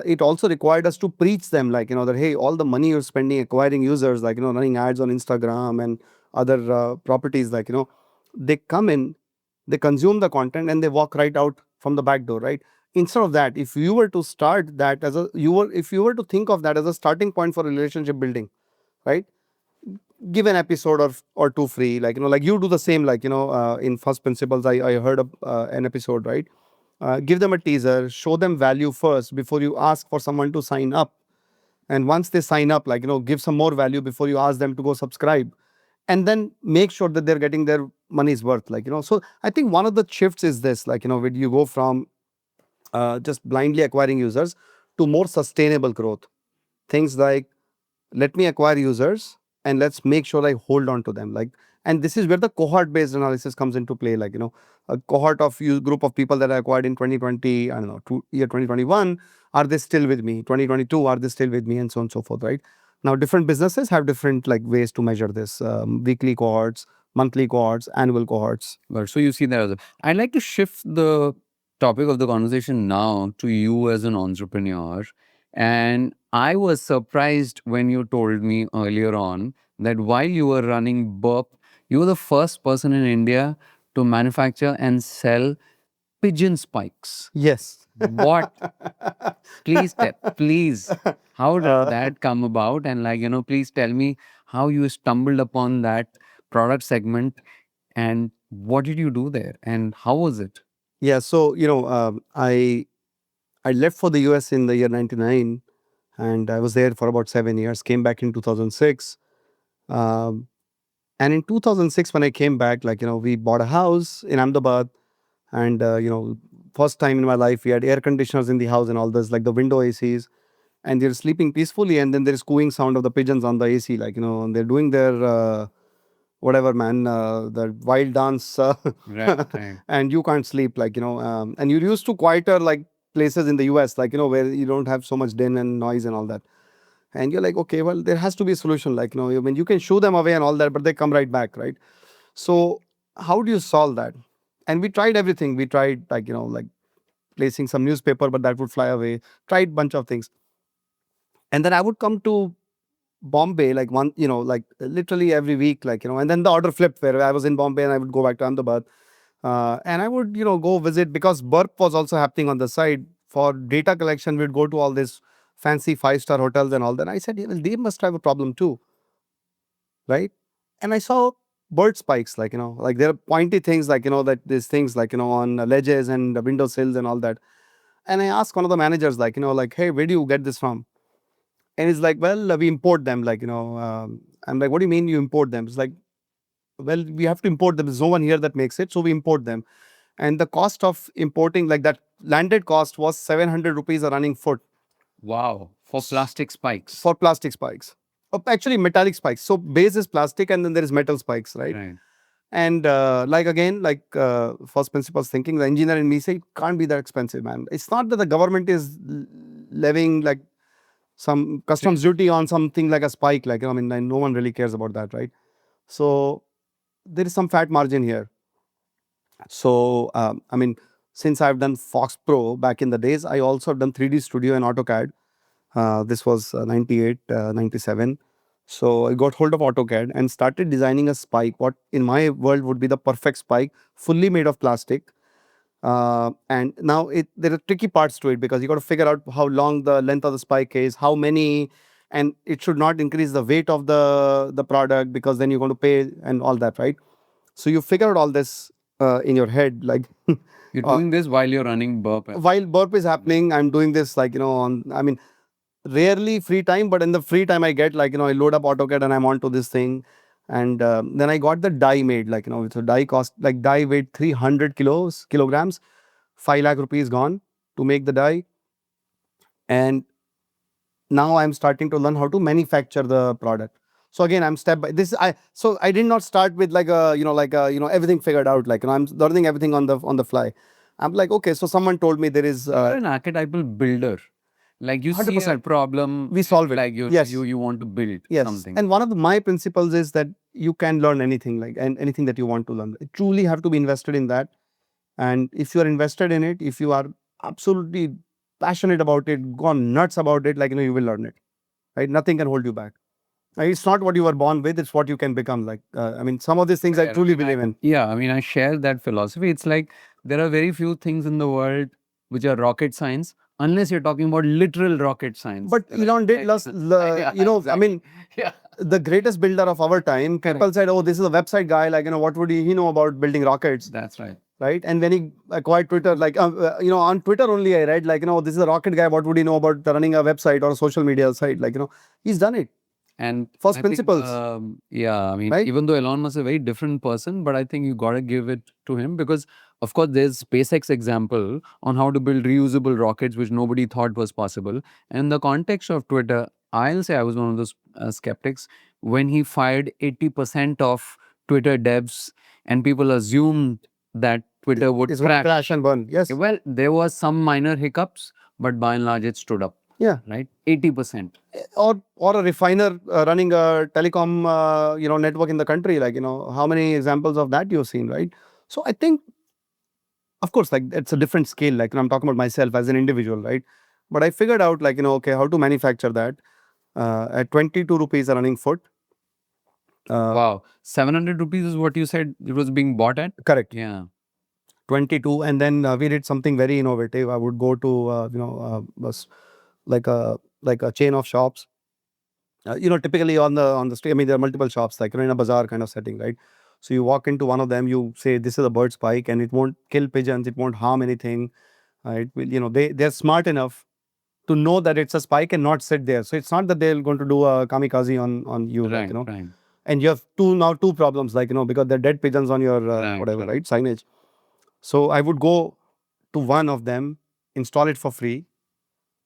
It also required us to preach them, like, that, hey, all the money you're spending acquiring users, like, running ads on Instagram and other properties, like, they come in, they consume the content, and they walk right out from the back door, right? Instead of that, if you were to start that as if you were to think of that as a starting point for relationship building, right? Give an episode or two free, like, like you do the same, like, in First Principles, I heard of an episode, right? Give them a teaser, show them value first before you ask for someone to sign up. And once they sign up, like, give some more value before you ask them to go subscribe. And then make sure that they're getting their money's worth, like, So I think one of the shifts is this, like, when you go from just blindly acquiring users to more sustainable growth. Things like, let me acquire users and let's make sure I hold on to them. Like, and this is where the cohort based analysis comes into play. Like, a cohort of group of people that I acquired in 2020, I don't know, year 2021, are they still with me? 2022, are they still with me? And so on and so forth, right? Now, different businesses have different like ways to measure this: weekly cohorts, monthly cohorts, annual cohorts. But so you see that as I'd like to shift the topic of the conversation now to you as an entrepreneur. And I was surprised when you told me earlier on that while you were running Burp, you were the first person in India to manufacture and sell pigeon spikes. Yes. What? Please, please, how did that come about? And like, please tell me how you stumbled upon that product segment and what did you do there and how was it? Yeah, so I left for the US in the year 99, and I was there for about 7 years. Came back in 2006, and in 2006 when I came back, like, we bought a house in Ahmedabad, and first time in my life we had air conditioners in the house and all this, like the window ACs, and they're sleeping peacefully, and then there's cooing sound of the pigeons on the AC, like, and they're doing their whatever, man, the wild dance, Right, right. and you can't sleep, like, and you're used to quieter, like, places in the US, like, where you don't have so much din and noise and all that. And you're like, okay, well, there has to be a solution, like, I mean, you can shoo them away and all that, but they come right back, right? So how do you solve that? And we tried everything. We tried, like, like placing some newspaper, but that would fly away. Tried bunch of things. And then I would come to Bombay, like, one, like, literally every week, like, and then the order flipped, where I was in Bombay and I would go back to Ahmedabad. And I would, go visit, because burp was also happening on the side. For data collection, we'd go to all these fancy five-star hotels and all that. I said, yeah, well, they must have a problem too, right? And I saw bird spikes, like, like there are pointy things, like, that these things, like, on ledges and the window sills and all that. And I asked one of the managers, like, like, hey, where do you get this from? And he's like, well, we import them, like, I'm like, what do you mean you import them? It's like, well, we have to import them. There's no one here that makes it, so we import them. And the cost of importing, like, that landed cost was 700 rupees a running foot. Wow. For plastic spikes. For plastic spikes. Actually, metallic spikes. So base is plastic and then there is metal spikes, right? Right. And like, again, like, first principles thinking, the engineer in me say, it can't be that expensive, man. It's not that the government is levying, like, some customs duty on something like a spike, like, I mean, no one really cares about that, right? So there is some fat margin here. So, I mean, since I've done Fox Pro back in the days, I also have done 3D Studio and AutoCAD. This was 98, 97. So I got hold of AutoCAD and started designing a spike, what in my world would be the perfect spike, fully made of plastic. And now there are tricky parts to it, because you got to figure out how long the length of the spike is, how many, and it should not increase the weight of the product, because then you're going to pay and all that, right? So you figure out all this in your head, like, You're doing this while you're running burp. while burp is happening, I'm doing this, like, I mean, rarely free time, but in the free time I get, like, I load up AutoCAD and I'm onto this thing. And then I got the die made, like, with a die cost, like, die weighed 300 kilograms, 5 lakh rupees gone to make the die. And now I'm starting to learn how to manufacture the product. So again, I'm step by this. So I did not start with, like, everything figured out, like, I'm learning everything on the fly. I'm like, okay, so someone told me there is You're an archetypal builder. Like, you see a 100%. problem, We solve it. like Yes. you want to build Yes. something. And one of my principles is that you can learn anything, like, and anything that you want to learn. You truly have to be invested in that. And if you are invested in it, if you are absolutely passionate about it, gone nuts about it, like, you will learn it, right? Nothing can hold you back. It's not what you were born with, it's what you can become. Like, I mean, some of these things I Fair. truly believe in. Yeah, I mean, I share that philosophy. It's like there are very few things in the world which are rocket science, unless you're talking about literal rocket science. But Elon did last, Yeah, I mean, yeah. the greatest builder of our time, people said, oh, this is a website guy, like, what would he know about building rockets? That's right. Right? And when he acquired Twitter, like, on Twitter only I read, like, this is a rocket guy, what would he know about running a website or a social media site? Like, he's done it. And First I think, principles. yeah, I mean, Right? even though Elon Musk is a very different person, but I think you got to give it to him, because, of course, there's SpaceX example on how to build reusable rockets, which nobody thought was possible. And in the context of Twitter, I'll say I was one of those skeptics when he fired 80% of Twitter devs, and people assumed that Twitter would It's going to crash and burn. Yes. Well, there was some minor hiccups, but by and large, it stood up. Yeah. Right? 80%. Or a refiner running a telecom network in the country, like, how many examples of that you've seen, right? So I think, of course, like, it's a different scale, like, I'm talking about myself as an individual, right? But I figured out, like, okay, how to manufacture that at 22 rupees a running foot. Wow, 700 rupees is what you said it was being bought at? Correct. Yeah. 22. And then we did something very innovative. I would go to like a chain of shops, typically on the street. I mean, there are multiple shops, like, in a bazaar kind of setting, right? So you walk into one of them, you say, this is a bird spike, and it won't kill pigeons, it won't harm anything. It will, they're smart enough to know that it's a spike and not sit there. So it's not that they're going to do a kamikaze on you, Right, like, right. and you have two problems, like, because there are dead pigeons on your whatever, right, signage. So I would go to one of them, install it for free,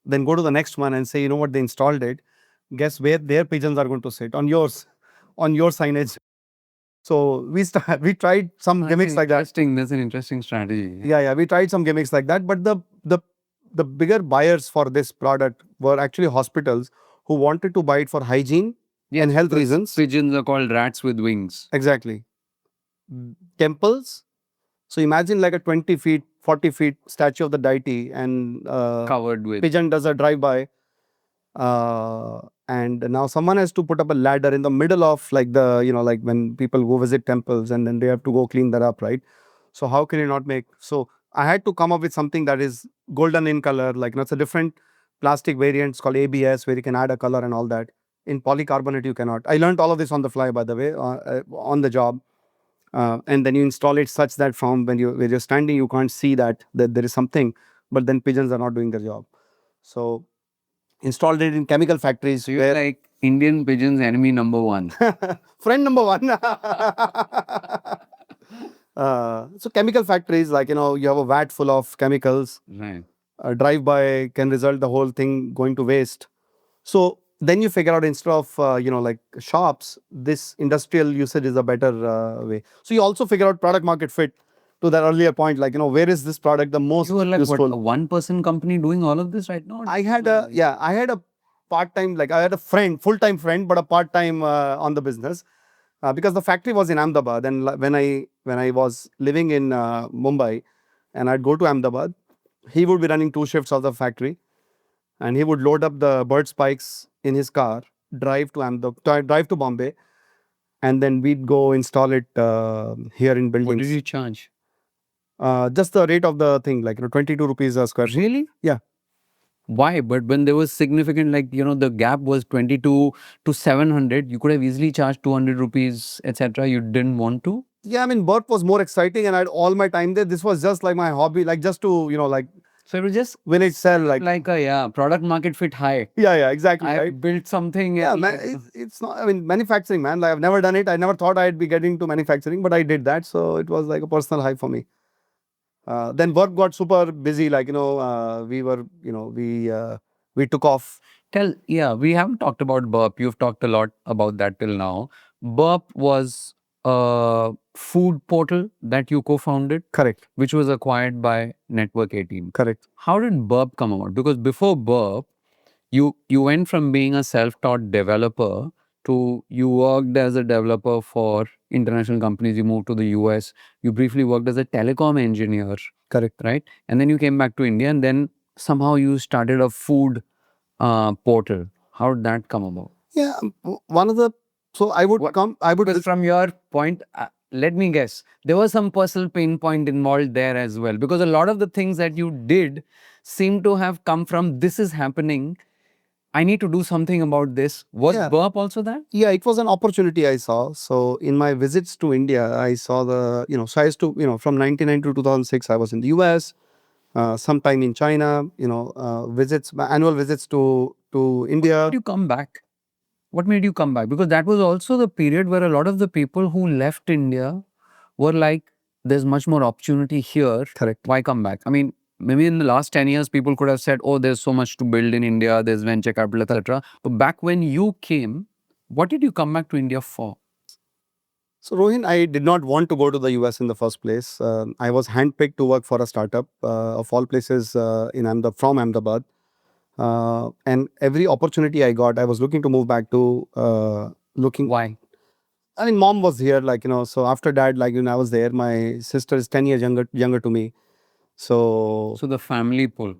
then go to the next one and say, you know what, they installed it. Guess where their pigeons are going to sit? On yours, on your signage. So we tried some gimmicks like that. Interesting. That's an interesting strategy. Yeah, we tried some gimmicks like that. But the bigger buyers for this product were actually hospitals who wanted to buy it for hygiene and health reasons. Pigeons are called rats with wings. Exactly. Temples. So imagine like a 20 feet, 40 feet statue of the deity and Covered with. pigeon does a drive-by. And now someone has to put up a ladder in the middle of like like when people go visit temples and then they have to go clean that up, right? So how can you not make? So I had to come up with something that is golden in color, like it's a different plastic variant. It's called ABS, where you can add a color and all that. In polycarbonate, you cannot. I learned all of this on the fly, by the way, on the job. And then you install it such that from when you're standing, you can't see that there is something, but then pigeons are not doing their job. So installed it in chemical factories. So you're like Indian pigeons enemy number one. Friend number one. So chemical factories, like, you have a vat full of chemicals. Right. A drive-by can result the whole thing going to waste. So then you figure out instead of, like shops, this industrial usage is a better way. So you also figure out product market fit to that earlier point, like, where is this product the most You were like useful? what, a one-person company doing all of this right now? I had a part-time, like I had a friend, full-time friend, but a part-time on the business. Because the factory was in Ahmedabad, and when I was living in Mumbai, and I'd go to Ahmedabad, he would be running 2 shifts of the factory, and he would load up the bird spikes in his car, drive to Bombay, and then we'd go install it here in buildings. What did you charge? Just the rate of the thing, like 22 rupees a square. Really? Yeah. Why? But when there was significant, like, the gap was 22 to 700, you could have easily charged 200 rupees, etc. You didn't want to? Yeah, I mean, work was more exciting and I had all my time there. This was just like my hobby, like just to, like. So it was just when it sell, like a, product market fit high. Yeah, exactly. I right? built something. Yeah, man, it's not, I mean, manufacturing, man. Like I've never done it. I never thought I'd be getting to manufacturing, but I did that. So it was like a personal high for me. Then work got super busy. Like, we were, we took off. We haven't talked about Burp. You've talked a lot about that till now. Burp was a food portal that you co-founded. Correct. Which was acquired by Network 18. Correct. How did Burp come about? Because before Burp, you went from being a self-taught developer to you worked as a developer for international companies. You moved to the US. You briefly worked as a telecom engineer. Correct. Right? And then you came back to India and then somehow you started a food portal. How did that come about? Yeah, one of the, so I would Because from your point, let me guess, there was some personal pain point involved there as well. Because a lot of the things that you did seem to have come from this is happening. I need to do something about this. Was Burp also that? Yeah, it was an opportunity I saw. So in my visits to India, I saw the, so I used to, from 1990 to 2006, I was in the US, sometime in China, annual visits to India. What made you come back? What made you come back? Because that was also the period where a lot of the people who left India were like, there's much more opportunity here. Correct. Why come back? I mean, maybe in the last 10 years, people could have said, oh, there's so much to build in India, there's venture capital, etc. But back when you came, what did you come back to India for? So, Rohin, I did not want to go to the US in the first place. I was handpicked to work for a startup of all places from Ahmedabad. And every opportunity I got, I was looking to move back to Why? I mean, mom was here, so after dad, I was there. My sister is 10 years younger to me. So the family pull.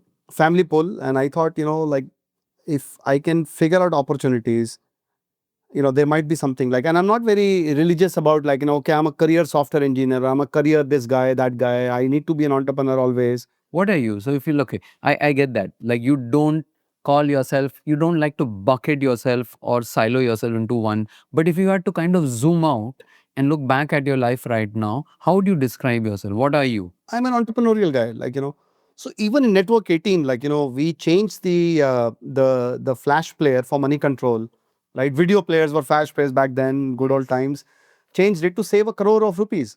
And I thought, if I can figure out opportunities, there might be something and I'm not very religious about okay, I'm a career software engineer, I'm a career this guy, that guy. I need to be an entrepreneur always. What are you? So if you look, I get that. Like you don't call yourself, you don't like to bucket yourself or silo yourself into one. But if you had to kind of zoom out and look back at your life right now, how would you describe yourself? What are you? I'm an entrepreneurial guy, So even in Network 18, we changed the flash player for money control. Right? Video players were flash players back then, good old times. Changed it to save 1 crore of rupees.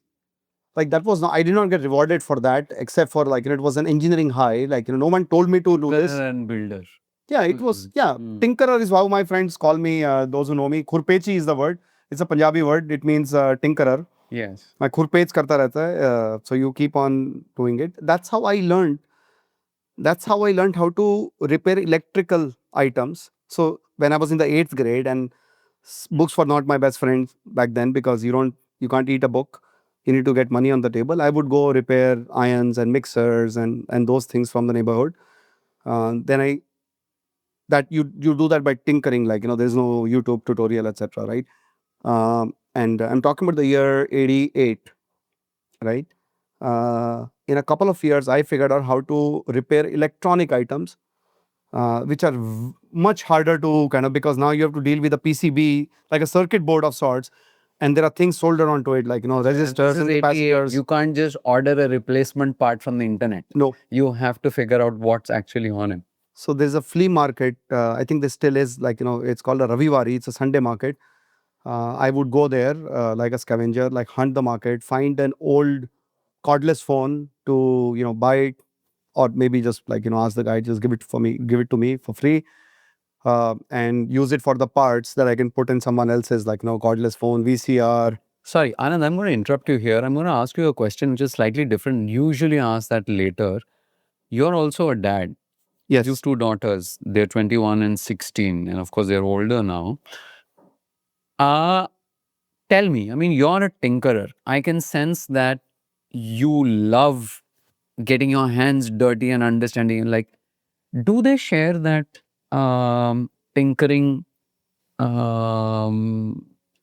That was not, I did not get rewarded for that, except for it was an engineering high. No one told me to do this. And builder. Yeah, it was, tinkerer is how my friends call me, those who know me. Khurpechi is the word. It's a Punjabi word. It means tinkerer. Yes. मैं खुरपेच करता रहता है. So you keep on doing it. That's how I learned how to repair electrical items. So when I was in the 8th grade, and books were not my best friend back then, because you can't eat a book. You need to get money on the table. I would go repair irons and mixers and those things from the neighborhood. Then you do that by tinkering, like, there's no YouTube tutorial, etc. Right? And I'm talking about the year 88, right? In a couple of years, I figured out how to repair electronic items, which are much harder to because now you have to deal with a PCB, like a circuit board of sorts, and there are things soldered onto it, like, resistors and capacitors. You can't just order a replacement part from the internet. No. You have to figure out what's actually on it. So there's a flea market. I think there still is, like, it's called a Ravivari. It's a Sunday market. I would go there like a scavenger, like hunt the market, find an old cordless phone to, buy it, or maybe just ask the guy, just give it to me for free, and use it for the parts that I can put in someone else's, cordless phone, VCR. Sorry, Anand, I'm going to interrupt you here. I'm going to ask you a question which is slightly different. Usually ask that later. You're also a dad. Yes. You have 2 daughters. They're 21 and 16. And of course, they're older now. Tell me, I mean, you're a tinkerer. I can sense that you love getting your hands dirty and understanding. Like, do they share that tinkering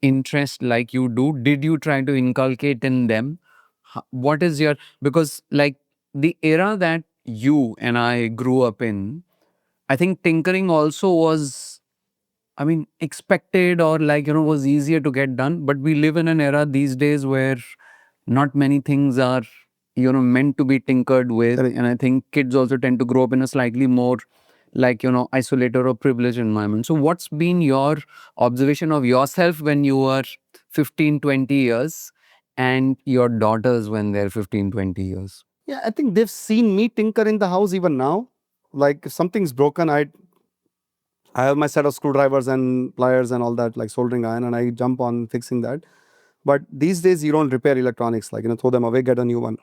interest like you do? Did you try to inculcate in them? What is your, because like the era that you and I grew up in, I think tinkering also was, I mean, expected, or was easier to get done. But we live in an era these days where not many things are, meant to be tinkered with. And I think kids also tend to grow up in a slightly more isolated or privileged environment. So what's been your observation of yourself when you were 15, 20 years and your daughters when they're 15, 20 years? Yeah, I think they've seen me tinker in the house even now. Like, if something's broken, I have my set of screwdrivers and pliers and all that, like soldering iron, and I jump on fixing that. But these days, you don't repair electronics, throw them away, get a new one.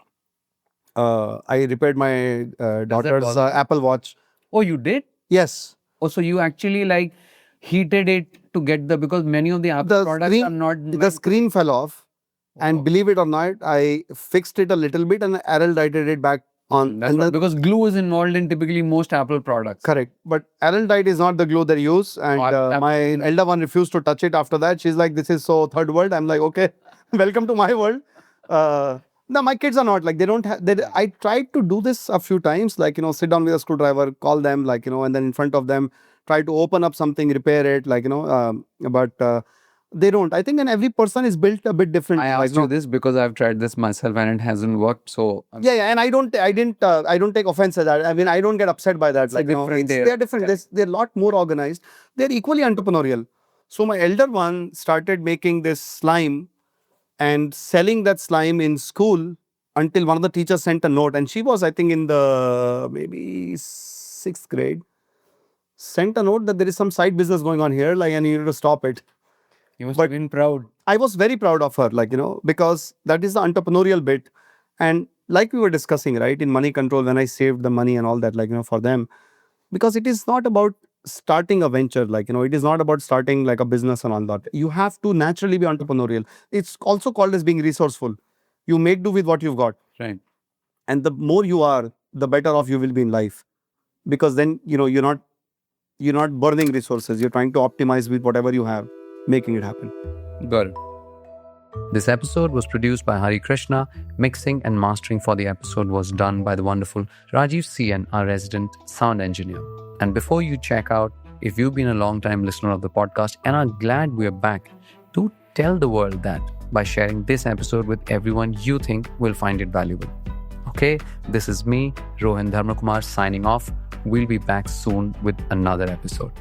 I repaired my daughter's Apple Watch. Oh, you did? Yes. Oh, so you actually heated it to get because many of the Apple products are not... The screen fell off. Wow. And believe it or not, I fixed it a little bit and araldited it back on. Because glue is involved in typically most Apple products. Correct. But araldite is not the glue they use. And my elder one refused to touch it after that. She's like, this is so third world. I'm like, okay, welcome to my world. No, my kids are not, they don't have, I tried to do this a few times, sit down with a screwdriver, call them, and then in front of them, try to open up something, repair it, but they don't. I think, and every person is built a bit different. I asked you this because I've tried this myself and it hasn't worked. So yeah, and I don't take offense at that. I mean, I don't get upset by that. They're different. They're a lot more organized. They're equally entrepreneurial. So my elder one started making this slime and selling that slime in school until one of the teachers sent a note, and she was, I think, in the maybe 6th grade, sent a note that there is some side business going on here, and you need to stop it. You must have been proud. I was very proud of her, because that is the entrepreneurial bit. And like we were discussing, right, in money control, when I saved the money and all that, for them, because it is not about starting a venture, it is not about starting a business and all that. You have to naturally be entrepreneurial. It's also called as being resourceful. You make do with what you've got. Right. And the more you are, the better off you will be in life. Because then, you're not burning resources. You're trying to optimize with whatever you have, making it happen. Got it. This episode was produced by Hari Krishna. Mixing and mastering for the episode was done by the wonderful Rajiv CN, our resident sound engineer. And before you check out, if you've been a long-time listener of the podcast and are glad we're back, do tell the world that by sharing this episode with everyone you think will find it valuable. Okay, this is me, Rohin Dharmakumar, signing off. We'll be back soon with another episode.